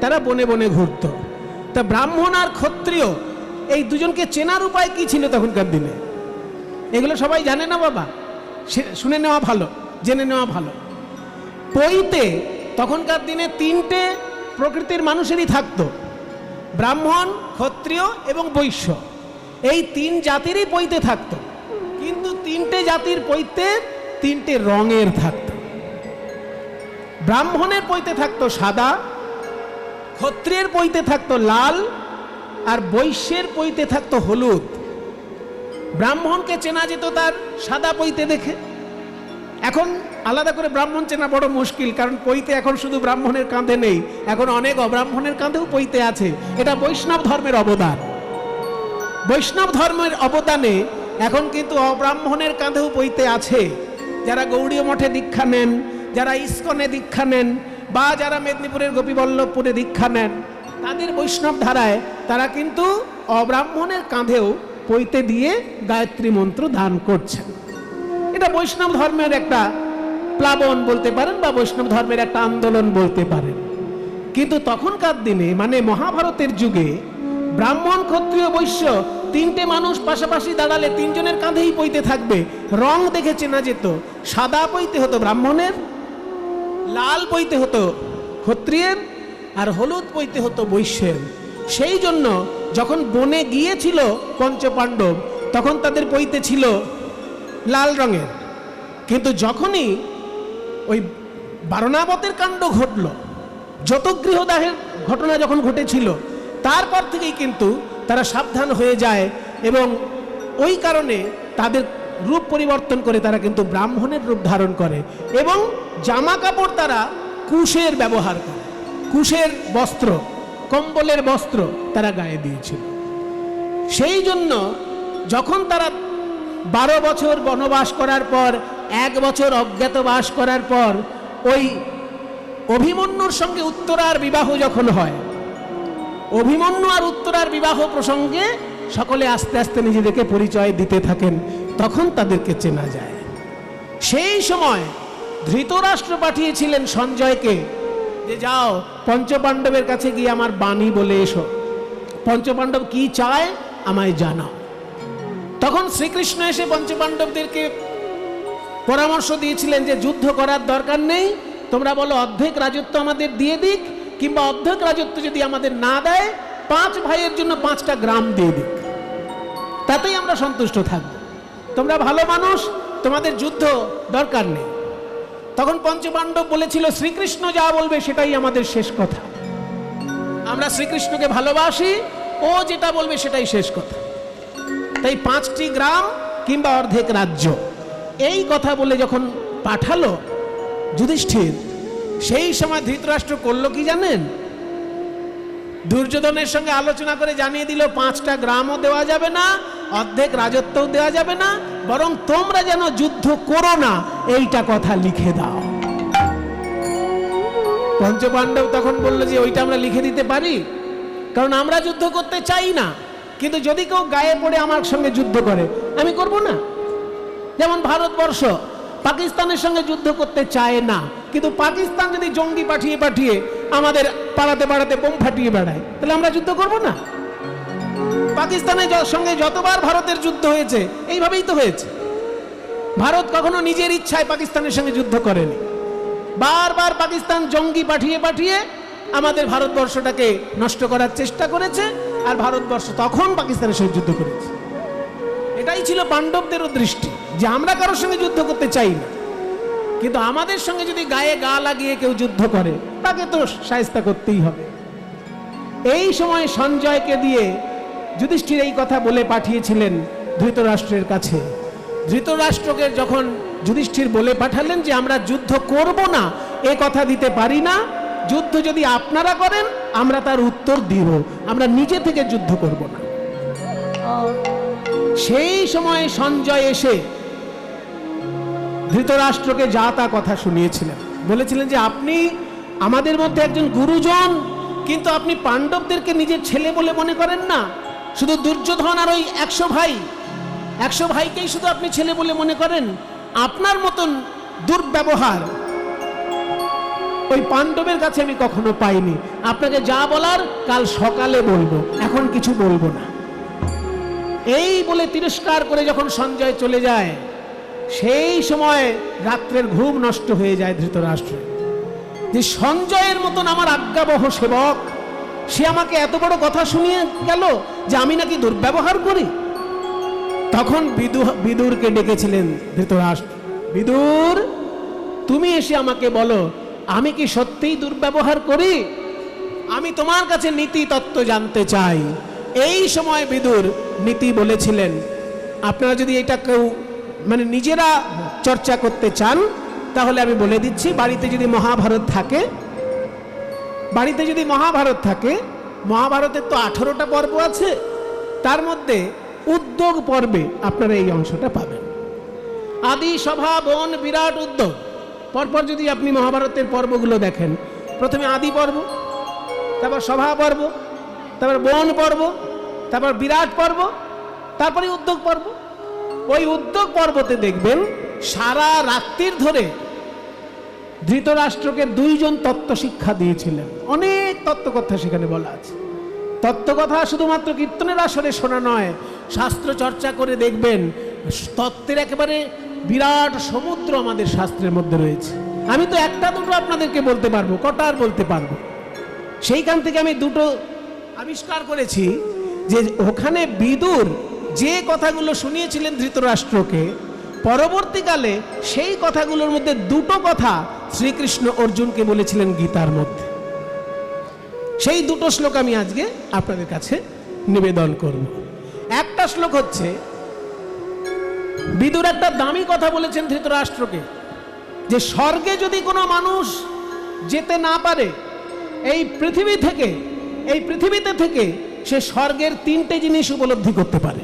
S1: তারা বনে বনে ঘুরত। তা ব্রাহ্মণ আর ক্ষত্রিয় এই দুজনকে চেনার উপায় কি ছিল তখনকার দিনে? এগুলো সবাই জানে না বাবা, শুনে নেওয়া ভালো, জেনে নেওয়া ভালো। পৈতে তখনকার দিনে 3টে প্রকৃতির মানুষেরই থাকতো, ব্রাহ্মণ, ক্ষত্রিয় এবং বৈশ্য। এই 3 জাতিরই পৈতে থাকতো, কিন্তু 3টে জাতির পৈতে 3টে রঙের থাকতো। ব্রাহ্মণের পৈতে থাকতো সাদা, ক্ষত্রিয়ের পৈতে থাকতো লাল, আর বৈশ্যের পৈতে থাকতো হলুদ। ব্রাহ্মণকে চেনা যেত তার সাদা পৈতে দেখে। এখন আলাদা করে ব্রাহ্মণ চেনা বড় মুশকিল, কারণ পৈতে এখন শুধু ব্রাহ্মণের কাঁধে নেই, এখন অনেক অব্রাহ্মণের কাঁধেও পৈতে আছে। এটা বৈষ্ণব ধর্মের অবদান। বৈষ্ণব ধর্মের অবদানে এখন কিন্তু অব্রাহ্মণের কাঁধেও পৈতে আছে। যারা গৌড়ীয় মঠে দীক্ষা নেন, যারা ইস্কনে দীক্ষা নেন, বা যারা মেদিনীপুরের গোপীবল্লভপুরে দীক্ষা নেন, তাদের বৈষ্ণব ধারায় তারা কিন্তু অব্রাহ্মণের কাঁধেও পৈতে দিয়ে গায়ত্রী মন্ত্র দান করছেন। এটা বৈষ্ণব ধর্মের একটা প্লাবন বলতে পারেন, বা বৈষ্ণব ধর্মের একটা আন্দোলন বলতে পারেন। কিন্তু তখনকার দিনে, মানে মহাভারতের যুগে, ব্রাহ্মণ, ক্ষত্রিয়, বৈশ্য 3টে মানুষ পাশাপাশি দাঁড়ালে 3 জনের কাঁধেই পৈতে থাকবে। রং দেখে চেনা যেত। সাদা পৈতে হতো ব্রাহ্মণের, লাল পৈতে হতো ক্ষত্রিয়ের, আর হলুদ পৈতে হতো বৈশ্যের। সেই জন্য যখন বনে গিয়েছিল পঞ্চপাণ্ডব, তখন তাদের পৈতে ছিল লাল রঙের। কিন্তু যখনই ওই বারণাবতের কাণ্ড ঘটল, যতগৃহদাহের ঘটনা যখন ঘটেছিল, তারপর থেকেই কিন্তু তারা সাবধান হয়ে যায়, এবং ওই কারণে তাদের রূপ পরিবর্তন করে তারা কিন্তু ব্রাহ্মণের রূপ ধারণ করে, এবং জামা কাপড় তারা কুশের ব্যবহার করে। কুশের বস্ত্র, কম্বলের বস্ত্র তারা গায়ে দিয়েছিল। সেই জন্য যখন তারা 12 বছর বনবাস করার পর, 1 বছর অজ্ঞাতবাস করার পর, ওই অভিমন্যুর সঙ্গে উত্তরার বিবাহ যখন হয়, অভিমন্যু আর উত্তরার বিবাহ প্রসঙ্গে সকলে আস্তে আস্তে নিজেদেরকে পরিচয় দিতে থাকেন, তখন তাদেরকে চেনা যায়। সেই সময় ধৃতরাষ্ট্র পাঠিয়েছিলেন সঞ্জয়কে যে যাও পঞ্চপাণ্ডবের কাছে গিয়ে আমার বাণী বলে এসো, পঞ্চপাণ্ডব কি চায় আমায় জানাও। তখন শ্রীকৃষ্ণ এসে পঞ্চপাণ্ডবদেরকে পরামর্শ দিয়েছিলেন যে যুদ্ধ করার দরকার নেই, তোমরা বলো অর্ধেক রাজত্ব আমাদের দিয়ে দিক, কিংবা অর্ধেক রাজত্ব যদি আমাদের না দেয় 5 ভাইয়ের জন্য 5টা গ্রাম দিয়ে দিক, তাতেই আমরা সন্তুষ্ট থাকব। তোমরা ভালো মানুষ, তোমাদের যুদ্ধ দরকার নেই। তখন পঞ্চপাণ্ডব বলেছিল শ্রীকৃষ্ণ যা বলবে সেটাই আমাদের শেষ কথা, আমরা শ্রীকৃষ্ণকে ভালোবাসি, ও যেটা বলবে সেটাই শেষ কথা। তাই 5টি গ্রাম কিংবা অর্ধেক রাজ্য, এই কথা বলে যখন পাঠালো যুধিষ্ঠির, সেই সময় ধৃতরাষ্ট্র করলো কি জানেন? দুর্যোধনের সঙ্গে আলোচনা করে জানিয়ে দিল 5টা গ্রামও দেওয়া যাবে না, অর্ধেক রাজত্বও দেওয়া যাবে না, বরং তোমরা যেন যুদ্ধ করো না এইটা কথা লিখে দাও। পঞ্চপাণ্ডব তখন বললো যে ওইটা আমরা লিখে দিতে পারি, কারণ আমরা যুদ্ধ করতে চাই না, কিন্তু যদি কেউ গায়ে পড়ে আমার সঙ্গে যুদ্ধ করে আমি করব না। যেমন ভারতবর্ষ পাকিস্তানের সঙ্গে যুদ্ধ করতে চায় না, কিন্তু পাকিস্তান যদি জঙ্গি পাঠিয়ে পাঠিয়ে আমাদের পাড়াতে পাড়াতে বোম ফাটিয়ে বেড়ায়, তাহলে আমরা যুদ্ধ করব না। পাকিস্তানের সঙ্গে যতবার ভারতের যুদ্ধ হয়েছে এইভাবেই তো হয়েছে। ভারত কখনো নিজের ইচ্ছায় পাকিস্তানের সঙ্গে যুদ্ধ করেনি, বারবার পাকিস্তান জঙ্গি পাঠিয়ে পাঠিয়ে আমাদের ভারতবর্ষটাকে নষ্ট করার চেষ্টা করেছে, আর ভারতবর্ষ তখন পাকিস্তানের সঙ্গে যুদ্ধ করেছে। এটাই ছিল পাণ্ডবদেরও দৃষ্টি, যে আমরা কারোর সঙ্গে যুদ্ধ করতে চাই না, কিন্তু আমাদের সঙ্গে যদি গায়ে গা লাগিয়ে কেউ যুদ্ধ করে তাকে তো শায়েস্তা করতেই হবে। এই সময় সঞ্জয়কে দিয়ে যুধিষ্ঠির এই কথা বলে পাঠিয়েছিলেন ধৃতরাষ্ট্রের কাছে। ধৃতরাষ্ট্রকে যখন যুধিষ্ঠির বলে পাঠালেন যে আমরা যুদ্ধ করব না, এ কথা দিতে পারি না, যুদ্ধ যদি আপনারা করেন আমরা তার উত্তর দিব, আমরা নিজে থেকে যুদ্ধ করব না। সেই সময় সঞ্জয় এসে ধৃতরাষ্ট্রকে যা তা কথা শুনিয়েছিলেন, বলেছিলেন যে আপনি আমাদের মধ্যে একজন গুরুজন, কিন্তু আপনি পাণ্ডবদেরকে নিজের ছেলে বলে মনে করেন না, শুধু দুর্যোধন আর ওই 100 ভাইকেই শুধু আপনি ছেলে বলে মনে করেন। আপনার মতন দুর্ব্যবহার ওই পাণ্ডবের কাছে আমি কখনো পাইনি। আপনাকে যা বলার কাল সকালে বলবো, এখন কিছু বলবো না। এই বলে তিরস্কার করে যখন সঞ্জয় চলে যায়, সেই সময় রাত্রের ঘুম নষ্ট হয়ে যায় ধৃতরাষ্ট্রের, যে সঞ্জয়ের মতন আমার আজ্ঞাবহ সেবক, সে আমাকে এত বড় কথা শুনিয়ে গেল যে আমি নাকি দুর্ব্যবহার করি। তখন বিদুরকে ডেকেছিলেন ধৃতরাষ্ট্র, বিদুর তুমি এসে আমাকে বলো আমি কি সত্যিই দুর্ব্যবহার করি? আমি তোমার কাছে নীতি তত্ত্ব জানতে চাই। এই সময় বিদুর নীতি বলেছিলেন, আপনারা যদি এটা কেউ মানে নিজেরা চর্চা করতে চান তাহলে আমি বলে দিচ্ছি, বাড়িতে যদি মহাভারত থাকে, মহাভারতের তো 18টা পর্ব আছে, তার মধ্যে উদ্যোগ পর্বে আপনারা এই অংশটা পাবেন। আদি, সভা, বন, বিরাট, উদ্যোগ, পরপর যদি আপনি মহাভারতের পর্বগুলো দেখেন, প্রথমে আদি পর্ব, তারপর সভা পর্ব, তারপর বন পর্ব, তারপর বিরাট পর্ব, তারপরে উদ্যোগ পর্ব। ওই উদ্যোগ পর্বতে দেখবেন সারা রাত্রির ধরে ধৃতরাষ্ট্রকে 2 জন তত্ত্ব শিক্ষা দিয়েছিলেন। অনেক তত্ত্বকথা সেখানে বলা আছে। তত্ত্বকথা শুধুমাত্র কীর্তনের আসরে শোনা নয়, শাস্ত্র চর্চা করে দেখবেন তত্ত্বের একেবারে বিরাট সমুদ্র আমাদের শাস্ত্রের মধ্যে রয়েছে। আমি তো একটা দুটো আপনাদেরকে বলতে পারবো, কটা আর বলতে পারবো। সেইখান থেকে আমি 2টো আবিষ্কার করেছি, যে ওখানে বিদুর যে কথাগুলো শুনিয়েছিলেন ধৃতরাষ্ট্রকে, পরবর্তীকালে সেই কথাগুলোর মধ্যে 2টো কথা শ্রীকৃষ্ণ অর্জুনকে বলেছিলেন গীতার মধ্যে। সেই 2টো শ্লোক আমি আজকে আপনাদের কাছে নিবেদন করব। একটা শ্লোক হচ্ছে, বিদুর একটা দামি কথা বলেছেন ধৃতরাষ্ট্রকে, যে স্বর্গে যদি কোনো মানুষ যেতে না পারে, এই পৃথিবীতে থেকে সে স্বর্গের 3টে জিনিস উপলব্ধি করতে পারে।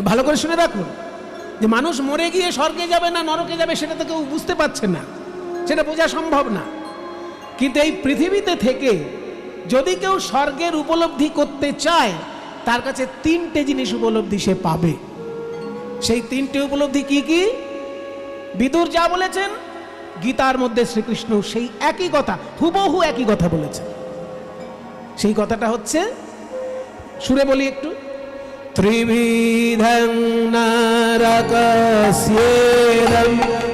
S1: ভালো করে শুনে রাখুন, যে মানুষ মরে গিয়ে স্বর্গে যাবে না নরকে যাবে সেটা তো কেউ বুঝতে পারছে না, সেটা বোঝা সম্ভব না। কিন্তু এই পৃথিবীতে থেকে যদি কেউ স্বর্গের উপলব্ধি করতে চায়, তার কাছে 3টে জিনিস উপলব্ধি সে পাবে। সেই 3টে উপলব্ধি কি কি? বিদুর যা বলেছেন, গীতার মধ্যে শ্রীকৃষ্ণ সেই একই কথা, হুবহু একই কথা বলেছেন। সেই কথাটা হচ্ছে, সুরে বলি একটু, ত্রিবিধং নরকস্যেদং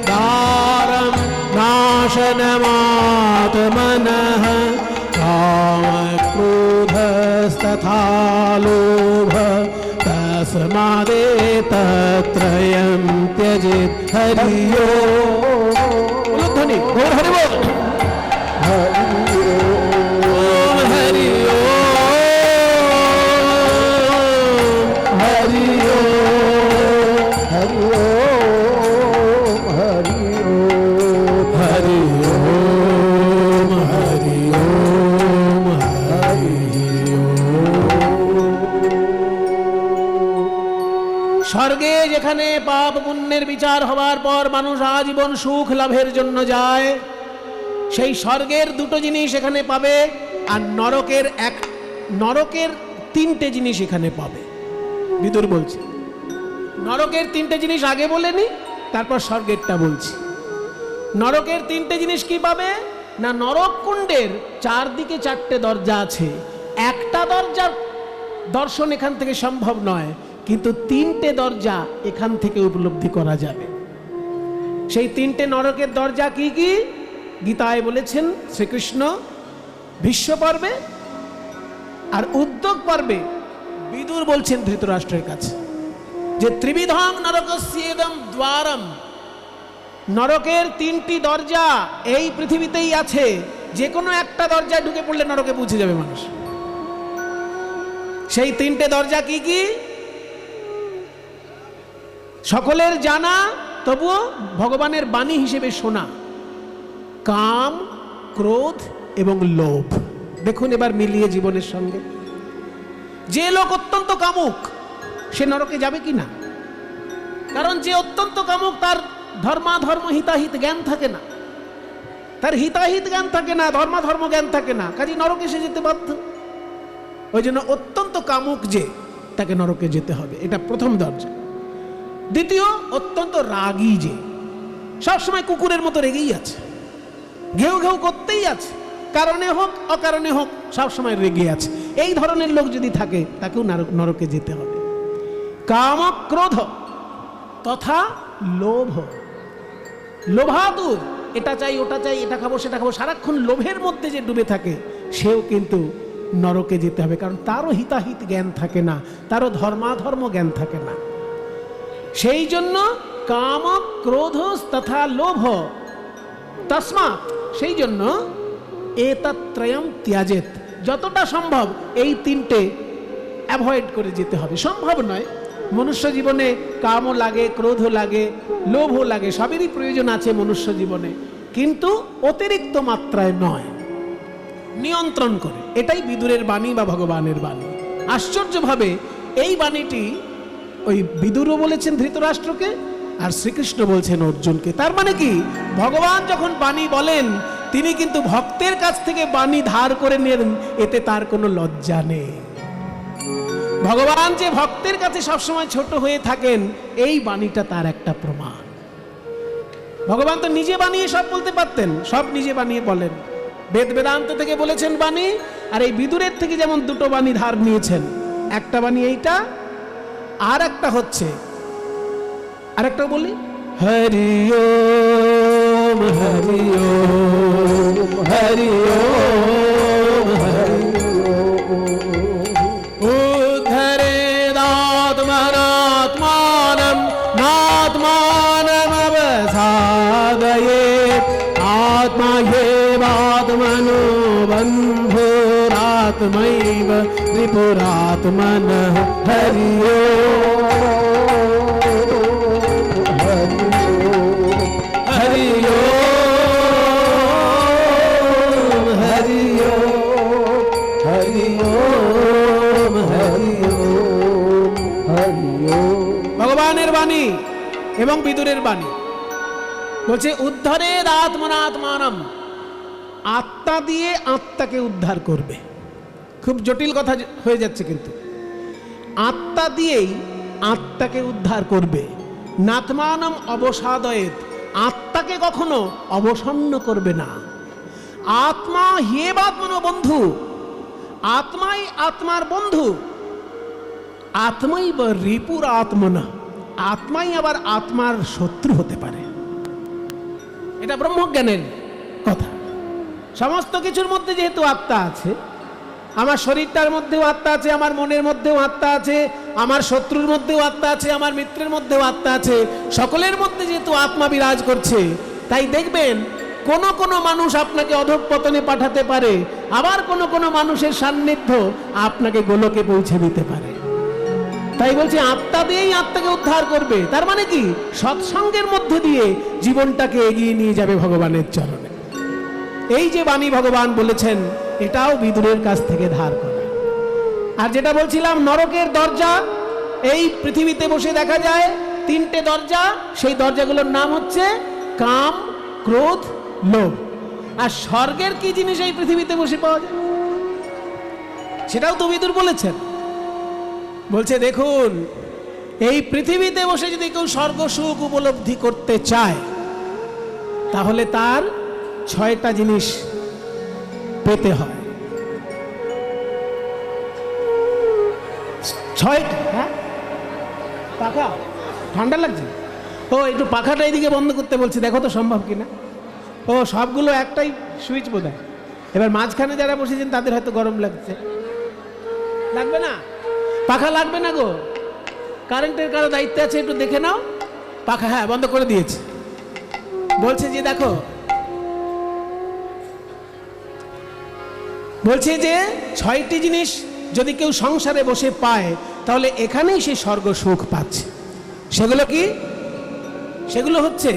S1: দ্বারং নাশনমাত্মনঃ কামক্রোধস্তথা লোভ তস্মাদেতত্রয়ং ত্যজেৎ। হরি ওম ধ্বনি গৌর হরি বল। স্বর্গে যেখানে পাপ পুণ্যের বিচার হওয়ার পর মানুষ আজীবন সুখ লাভের জন্য যায়, সেই স্বর্গের 2টো জিনিস এখানে পাবে, আর নরকের 3টে জিনিস এখানে পাবে। বিদুর বলছে নরকের 3টে জিনিস আগে বলেনি, তারপর স্বর্গেরটা বলছি। নরকের 3টে জিনিস কি পাবে না, নরক কুণ্ডের 4 দিকে 4টে দরজা আছে। একটা দরজার দর্শন এখান থেকে সম্ভব নয়, কিন্তু তিনটে দরজা এখান থেকে উপলব্ধি করা যাবে। সেই তিনটে নরকের দরজা কি কি গীতায় বলেছেন শ্রীকৃষ্ণ ভীষ্ম পর্বে, আর উদ্যোগ পর্বে বিদুর বলছেন ধৃতরাষ্ট্রের কাছে যে ত্রিবিধং নরকস্যেদম দ্বারম, নরকের তিনটি দরজা এই পৃথিবীতেই আছে, যে কোনো একটা দরজায় ঢুকে পড়লে নরকে পৌঁছে যাবে মানুষ। সেই তিনটে দরজা কি কি সকলের জানা, তবুও ভগবানের বাণী হিসেবে শোনা, কাম, ক্রোধ এবং লোভ। দেখুন এবার মিলিয়ে জীবনের সঙ্গে, যে লোক অত্যন্ত কামুক সে নরকে যাবে কি না? কারণ যে অত্যন্ত কামুক তার ধর্মাধর্ম হিতাহিত জ্ঞান থাকে না, তার হিতাহিত জ্ঞান থাকে না, ধর্মাধর্ম জ্ঞান থাকে না, কাজে নরকে সে যেতে বাধ্য। ওই জন্য অত্যন্ত কামুক যে, তাকে নরকে যেতে হবে, এটা প্রথম দরজা। দ্বিতীয়, অত্যন্ত রাগী যে, সবসময় কুকুরের মতো রেগেই আছে, ঘেউ ঘেউ করতেই আছে, কারণে হোক অকারণে হোক সবসময় রেগে আছে, এই ধরনের লোক যদি থাকে তাকেও নরকে যেতে হবে। কাম, ক্রোধ তথা লোভ, লোভাতুর, এটা চাই ওটা চাই, এটা খাবো সেটা খাবো, সারাক্ষণ লোভের মধ্যে যে ডুবে থাকে সেও কিন্তু নরকে যেতে হবে, কারণ তারও হিতাহিত জ্ঞান থাকে না, তারও ধর্মাধর্ম জ্ঞান থাকে না। সেই জন্য কাম, ক্রোধ তথা লোভ, তস্মাৎ, সেই জন্য এতত্রয়ম ত্যাজেত, যতটা সম্ভব এই তিনটে অ্যাভয়েড করে যেতে হবে। সম্ভব নয়, মনুষ্য জীবনে কামও লাগে, ক্রোধও লাগে, লোভও লাগে, সবেরই প্রয়োজন আছে মনুষ্য জীবনে, কিন্তু অতিরিক্ত মাত্রায় নয়, নিয়ন্ত্রণ করে। এটাই বিদুরের বাণী বা ভগবানের বাণী। আশ্চর্যভাবে এই বাণীটি ওই বিদুরও বলেছেন ধৃতরাষ্ট্রকে, আর শ্রীকৃষ্ণ বলছেন অর্জুনকে। তার মানে কি, ভগবান যখন বাণী বলেন তিনি কিন্তু ভক্তের কাছ থেকে বাণী ধার করে নেন, এতে তার কোনো লজ্জা নেই। ভগবান যে ভক্তের কাছে সবসময় ছোট হয়ে থাকেন, এই বাণীটা তার একটা প্রমাণ। ভগবান তো নিজে বানিয়ে সব বলতে পারতেন, সব নিজে বানিয়ে বলেন। বেদ বেদান্ত থেকে বলেছেন বাণী, আর এই বিদুরের থেকে যেমন দুটো বাণী ধার নিয়েছেন, একটা বাণী এইটা, আর একটা হচ্ছে, আরেকটা বলি, হরি ওম হরি ওম হরি ওম হরি উদ্ধরেদাত্মনাত্মানম নাত্মানম অবসাদয়েৎ আত্মা হ্যেবাত্মনো বন্ধুরাত্মৈব ত্রিপুরাত্মনঃ হরি ওম হরি ওম হরি ওম হরি ওম হরি ওম হরি ওম। ভগবানের বাণী এবং বিদুরের বাণী বলছে উদ্ধারের আত্মনাত্মানম, আত্মা দিয়ে আত্মাকে উদ্ধার করবে। খুব জটিল কথা হয়ে যাচ্ছে, কিন্তু আত্মা দিয়েই আত্মাকে উদ্ধার করবে। নাত্মানম অবসাদয়েৎ, আত্মাকে কখনো অবসন্ন করবে না। আত্মা হ্যেবাত্মনো বন্ধু, আত্মাই আত্মার বন্ধু। আত্মাই বা রিপুর আত্মনা, আত্মাই আবার আত্মার শত্রু হতে পারে। এটা ব্রহ্মজ্ঞানের কথা। সমস্ত কিছুর মধ্যে যেহেতু আত্মা আছে, আমার শরীরটার মধ্যেও আত্মা আছে, আমার মনের মধ্যেও আত্মা আছে, আমার শত্রুর মধ্যেও আত্মা আছে, আমার মিত্রের মধ্যেও আত্মা আছে, সকলের মধ্যে যেহেতু আত্মা বিরাজ করছে, তাই দেখবেন কোনো কোনো মানুষ আপনাকে অধঃপতনে পাঠাতে পারে, আবার কোনো কোনো মানুষের সান্নিধ্য আপনাকে গোলকে পৌঁছে দিতে পারে। তাই বলছে আত্মা দিয়েই আত্মাকে উদ্ধার করবে। তার মানে কি, সৎসঙ্গের মধ্যে দিয়ে জীবনটাকে এগিয়ে নিয়ে যাবে ভগবানের চরণে। এই যে বাণী ভগবান বলেছেন, এটাও বিদুরের কাছ থেকে ধার করা। আর যেটা বলছিলাম, নরকের দরজা এই পৃথিবীতে বসে দেখা যায় তিনটে দরজা, সেই দরজাগুলোর নাম হচ্ছে কাম, ক্রোধ, লোভ। আর স্বর্গের কি জিনিস এই পৃথিবীতে বসে পাওয়া যায়, সেটাও তো বিদুর বলেছেন। বলছে দেখুন, এই পৃথিবীতে বসে যদি কেউ স্বর্গ সুখ উপলব্ধি করতে চায়, তাহলে তার 6টা জিনিস পেতে হয়। হ্যাঁ পাখা ঠান্ডা লাগছে, ও একটু পাখাটা এইদিকে বন্ধ করতে বলছি, দেখো তো সম্ভব কিনা। ও সবগুলো একটাই সুইচ বোধহয়, এবার মাঝখানে যারা বসেছেন তাদের হয়তো গরম লাগছে। লাগবে না পাখা, লাগবে না গো, কারেন্টের কারো দায়িত্ব আছে, একটু দেখে নাও পাখা। হ্যাঁ বন্ধ করে দিয়েছে। বলছে যে দেখো, বলছে যে 6টি জিনিস যদি কেউ সংসারে বসে পায় তাহলে এখানেই সে স্বর্গ সুখ পাচ্ছে। সেগুলো কি? সেগুলো হচ্ছে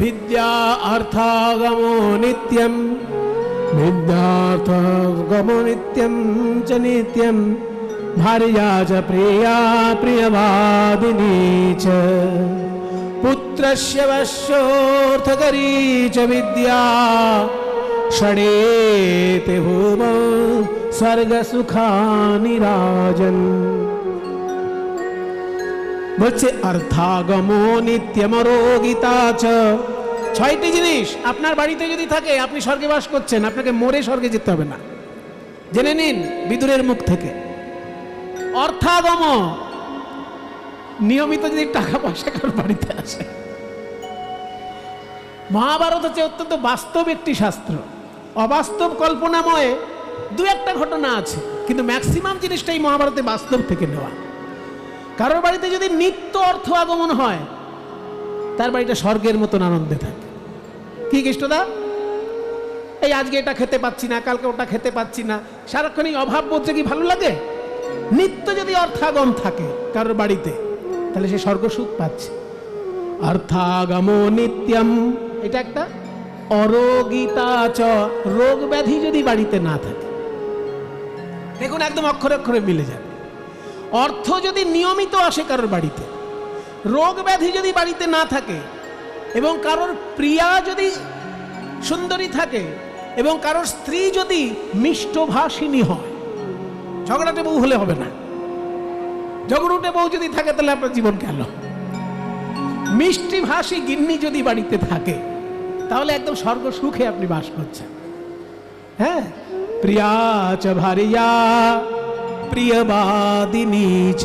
S1: বিদ্যা অর্থাগম নিত্যম, বিদ্যার্থগম নিত্যম চ নিত্যম, ভার্যা চ প্রিয়া প্রিয়বাদিনী চ, পুত্রস্য বশ্যোর্থকরী চ বিদ্যা, ষড়েতে ভুব স্বর্গ সুখানি রাজন। বলছে অর্থাগম নিত্যমরোগিতা চ, 6টি জিনিস আপনার বাড়িতে যদি থাকে আপনি স্বর্গে বাস করছেন, আপনাকে মরে স্বর্গে যেতে হবে না, জেনে নিন বিদুরের মুখ থেকে। অর্থাগম, নিয়মিত যদি টাকা পয়সা কারোর বাড়িতে আসে। মহাভারত হচ্ছে অত্যন্ত বাস্তব একটি শাস্ত্র, অবাস্তব কল্পনাময় দু একটা ঘটনা আছে, কিন্তু ম্যাক্সিমাম জিনিসটাই মহাভারতে বাস্তব থেকে নেওয়া। কারোর বাড়িতে যদি নিত্য অর্থ আগমন হয় তার বাড়িটা স্বর্গের মতন আনন্দে থাকে। কি কৃষ্ণদা, এই আজকে এটা খেতে পাচ্ছি না, কালকে ওটা খেতে পাচ্ছি না, সারাক্ষণ এই অভাব বোধে কি ভালো লাগে? নিত্য যদি অর্থাগম থাকে কারোর বাড়িতে তাহলে সে স্বর্গ সুখ পাচ্ছে। অর্থাগম নিত্যম, এটা একটা। অরোগিতা চ, রোগ ব্যাধি যদি বাড়িতে না থাকে, দেখুন একদম অক্ষরে অক্ষরে মিলে যাবে। অর্থ যদি নিয়মিত আসে কারোর বাড়িতে, রোগ ব্যাধি যদি বাড়িতে না থাকে, এবং কারোর প্রিয়া যদি সুন্দরী থাকে, এবং কারোর স্ত্রী যদি মিষ্টভাষিনী হয়, ঝগড়াটে বউ হলে হবে না। ঝগড়ুটে বউ যদি থাকে তাহলে আপনার জীবন গেল। মিষ্টিভাষী গিন্নি যদি বাড়িতে থাকে তাহলে একদম স্বর্গ সুখে আপনি বাস করছেন। হ্যাঁ, প্রিয়া চ ভারিয়া প্রিয়বাদিনী চ,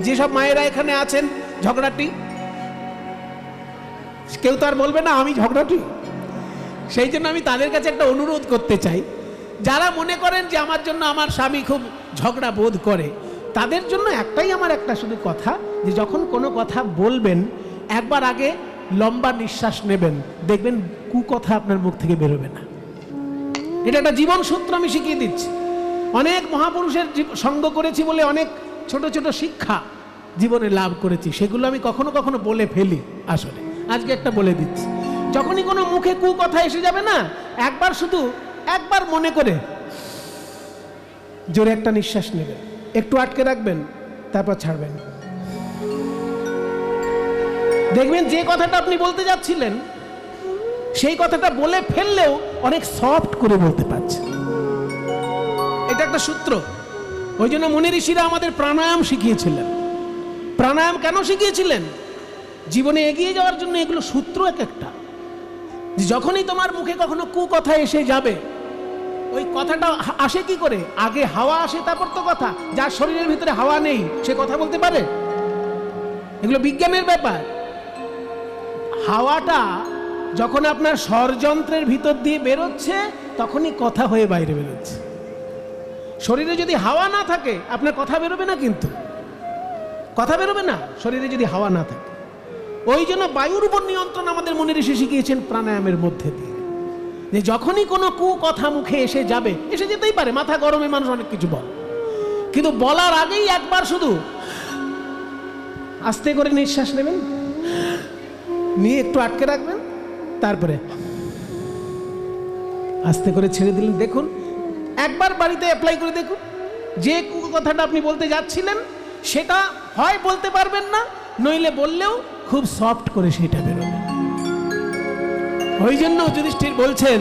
S1: যেসব মায়েরা এখানে আছেন ঝগড়াটি, কেউ তো আর বলবে না আমি ঝগড়াটি। সেই জন্য আমি তাদের কাছে একটা অনুরোধ করতে চাই, যারা মনে করেন যে আমার জন্য আমার স্বামী খুব ঝগড়া বোধ করে, তাদের জন্য একটাই আমার একটা শুধু কথা, যে যখন কোনো কথা বলবেন একবার আগে লম্বা নিঃশ্বাস নেবেন, দেখবেন কুকথা আপনার মুখ থেকে বেরোবে না। এটা একটা জীবন সূত্র আমি শিখিয়ে দিচ্ছি। অনেক মহাপুরুষের সঙ্গ করেছি বলে অনেক ছোট ছোট শিক্ষা জীবনে লাভ করেছি, সেগুলো আমি কখনো কখনো বলে ফেলি। আসলে আজকে একটা বলে দিচ্ছি, যখনই কোনো মুখে কুকথা এসে যাবে না, একবার শুধু একবার মনে করে জোরে একটা নিঃশ্বাস নেবেন, একটু আটকে রাখবেন, তারপর ছাড়বেন। দেখবেন যে কথাটা আপনি বলতে যাচ্ছিলেন সেই কথাটা বলে ফেললেও অনেক সফট করে বলতে পারছেন। এটা একটা সূত্র। ওই জন্য মুনি ঋষিরা আমাদের প্রাণায়াম শিখিয়েছিলেন। প্রাণায়াম কেন শিখিয়েছিলেন? জীবনে এগিয়ে যাওয়ার জন্য। এগুলো সূত্র এক একটা, যে যখনই তোমার মুখে কখনো কুকথা এসে যাবে, ওই কথাটা আসে কি করে? আগে হাওয়া আসে, তারপর তো কথা। যার শরীরের ভিতরে হাওয়া নেই সে কথা বলতে পারে? এগুলো বিজ্ঞানের ব্যাপার। হাওয়াটা যখন আপনার স্বরযন্ত্রের ভিতর দিয়ে বেরোচ্ছে তখনই কথা হয়ে বাইরে বেরোচ্ছে। শরীরে যদি হাওয়া না থাকে আপনার কথা বেরোবে না, কিন্তু কথা বেরোবে না শরীরে যদি হাওয়া না থাকে। ওই জন্য বায়ুর উপর নিয়ন্ত্রণ আমাদের মুনি ঋষি শিখিয়েছেন প্রাণায়ামের মধ্যে দিয়ে, যে যখনই কোনো কথা মুখে এসে যাবে, এসে যেতেই পারে, মাথা গরমে মানুষ অনেক কিছু বলে, কিন্তু বলার আগেই একবার শুধু আস্তে করে নিঃশ্বাস নেবেন, নিয়ে একটু আটকে রাখবেন, তারপরে আস্তে করে ছেড়ে দিলেন। দেখুন একবার বাড়িতে অ্যাপ্লাই করে দেখুন, যে কথাটা আপনি বলতে যাচ্ছিলেন সেটা হয় বলতে পারবেন না, নইলে বললেও খুব সফট করে সেটা বেরোবে। ওই জন্য যুধিষ্ঠির বলছেন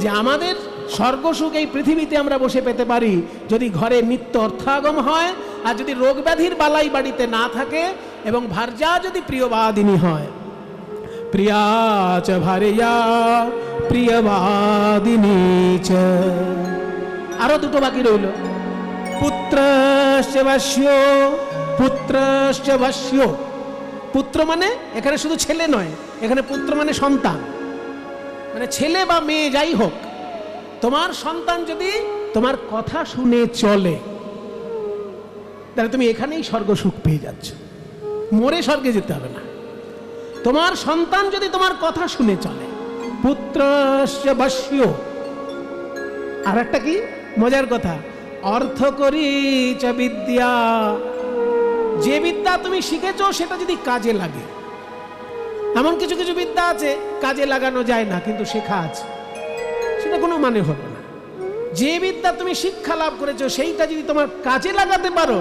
S1: যে আমাদের স্বর্গসুখ এই পৃথিবীতে আমরা বসে পেতে পারি যদি ঘরে নিত্য অর্থাগম হয়, আর যদি রোগ ব্যাধির বালাই বাড়িতে না থাকে, এবং ভার্যা যদি প্রিয়বাদিনী হয়। প্রিয়া চ ভার্যা প্রিয়বাদিনী চ। আরো দুটো বাকি রইল। পুত্রস্য বশ্যো পুত্রশ্চ বস্য, পুত্র মানে এখানে শুধু ছেলে নয়, এখানে পুত্র মানে সন্তান, মানে ছেলে বা মেয়ে যাই হোক, তোমার সন্তান যদি তোমার কথা শুনে চলে তাহলে তুমি এখানেই স্বর্গ সুখ পেয়ে যাচ্ছ, মরে স্বর্গে যেতে হবে না। তোমার সন্তান যদি তোমার কথা শুনে চলে, পুত্রশ্চ বস্য। আর একটা কি মজার কথা, অর্থ করি চ বিদ্যা, যে বিদ্যা তুমি শিখেছো সেটা যদি কাজে লাগে। এমন কিছু কিছু বিদ্যা আছে কাজে লাগানো যায় না কিন্তু শেখা আছে, সেটা কোনো মানে হলো না। যে বিদ্যা তুমি শিক্ষা লাভ করেছো সেইটা যদি তোমার কাজে লাগাতে পারো,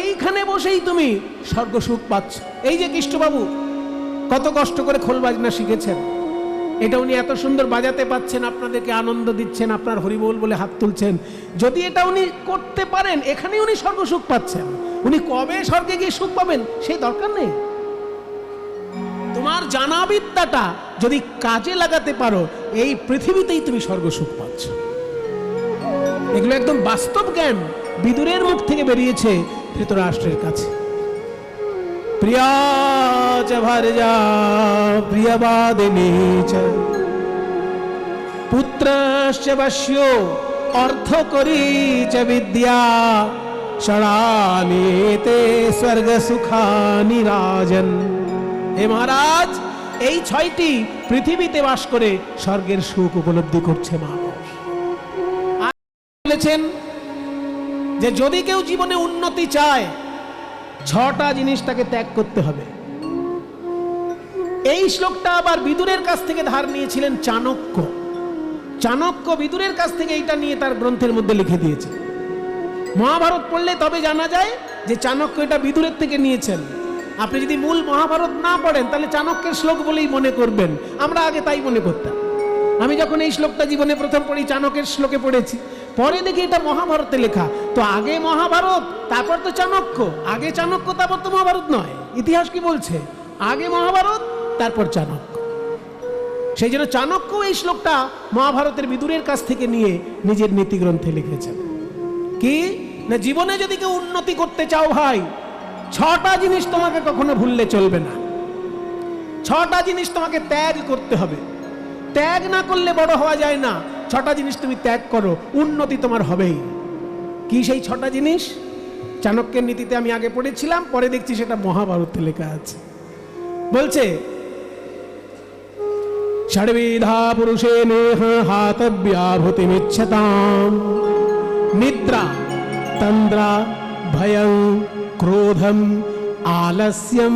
S1: এইখানে বসেই তুমি স্বর্গ সুখ পাচ্ছ। এই যে কৃষ্ণবাবু কত কষ্ট করে খোল বাজনা শিখেছেন, এটা উনি এত সুন্দর বাজাতে পাচ্ছেন, আপনাদেরকে আনন্দ দিচ্ছেন, আপনার হরিবোল বলে হাত তুলছেন। যদি এটা উনি করতে পারেন, এখানে উনি স্বর্গ সুখ পাচ্ছেন। উনি কবে স্বর্গে গিয়ে সুখ পাবেন সেই দরকার নেই। তোমার জানা বিদ্যাটা যদি কাজে লাগাতে পারো, এই পৃথিবীতেই তুমি স্বর্গ সুখ পাচ্ছ। এগুলো একদম বাস্তব জ্ঞান বিদুরের মুখ থেকে বেরিয়েছে ধৃতরাষ্ট্রের কাছে। প্রিয়া চ ভার্যা প্রিয়বাদিনী চ পুত্রশ্চ বস্য অর্থ করি চ বিদ্যা ষড়ানি তে স্বর্গ সুখানি রাজন। হে মহারাজ, এই ছয়টি পৃথিবীতে বাস করে স্বর্গের সুখ উপলব্ধি করছে মানুষ। বলেছেন যে যদি কেউ জীবনে উন্নতি চায়, ছটা জিনিস তাকে ত্যাগ করতে হবে। এই শ্লোকটা আবার বিদুরের কাছ থেকে ধার নিয়েছিলেন চাণক্য। চাণক্য বিদুরের কাছ থেকে এইটা নিয়ে তার গ্রন্থের মধ্যে লিখে দিয়েছে। মহাভারত পড়লে তবে জানা যায় যে চাণক্য এটা বিদুরের থেকে নিয়েছেন। আপনি যদি মূল মহাভারত না পড়েন তাহলে চাণক্যের শ্লোক বলেই মনে করবেন। আমরা আগে তাই মনে করতাম। আমি যখন এই শ্লোকটা জীবনে প্রথম পড়ি চাণক্যের শ্লোকে পড়েছি, পরে দেখি এটা মহাভারতে লেখা। তো আগে মহাভারত তারপর তো চাণক্য, আগে চাণক্য তারপর তো মহাভারত নয়। ইতিহাস কি বলছে? আগে মহাভারত তারপর চাণক্য। সেই জন্য চাণক্য এই শ্লোকটা মহাভারতের বিদুরের কাছ থেকে নিয়ে নিজের নীতিগ্রন্থে লিখেছেন। কি না, জীবনে যদি কেউ উন্নতি করতে চাও ভাই, ছটা জিনিস তোমাকে কখনো ভুললে চলবে না। ছটা জিনিস তোমাকে ত্যাগ করতে হবে। ত্যাগ না করলে বড় হওয়া যায় না। ছটা জিনিস তুমি ত্যাগ করো, উন্নতি তোমার হবেই। কি সেই ছটা জিনিস? চাণক্যের নীতিতে আমি আগে পড়েছিলাম, পরে দেখছি সেটা মহাভারতে লেখা আছে। বলছে ষড়বিধা পুরুষে নেহ হাতব্যা ভূতিমিচ্ছতাম নিদ্রা তন্দ্রা ভয়ং ক্রোধম আলস্যম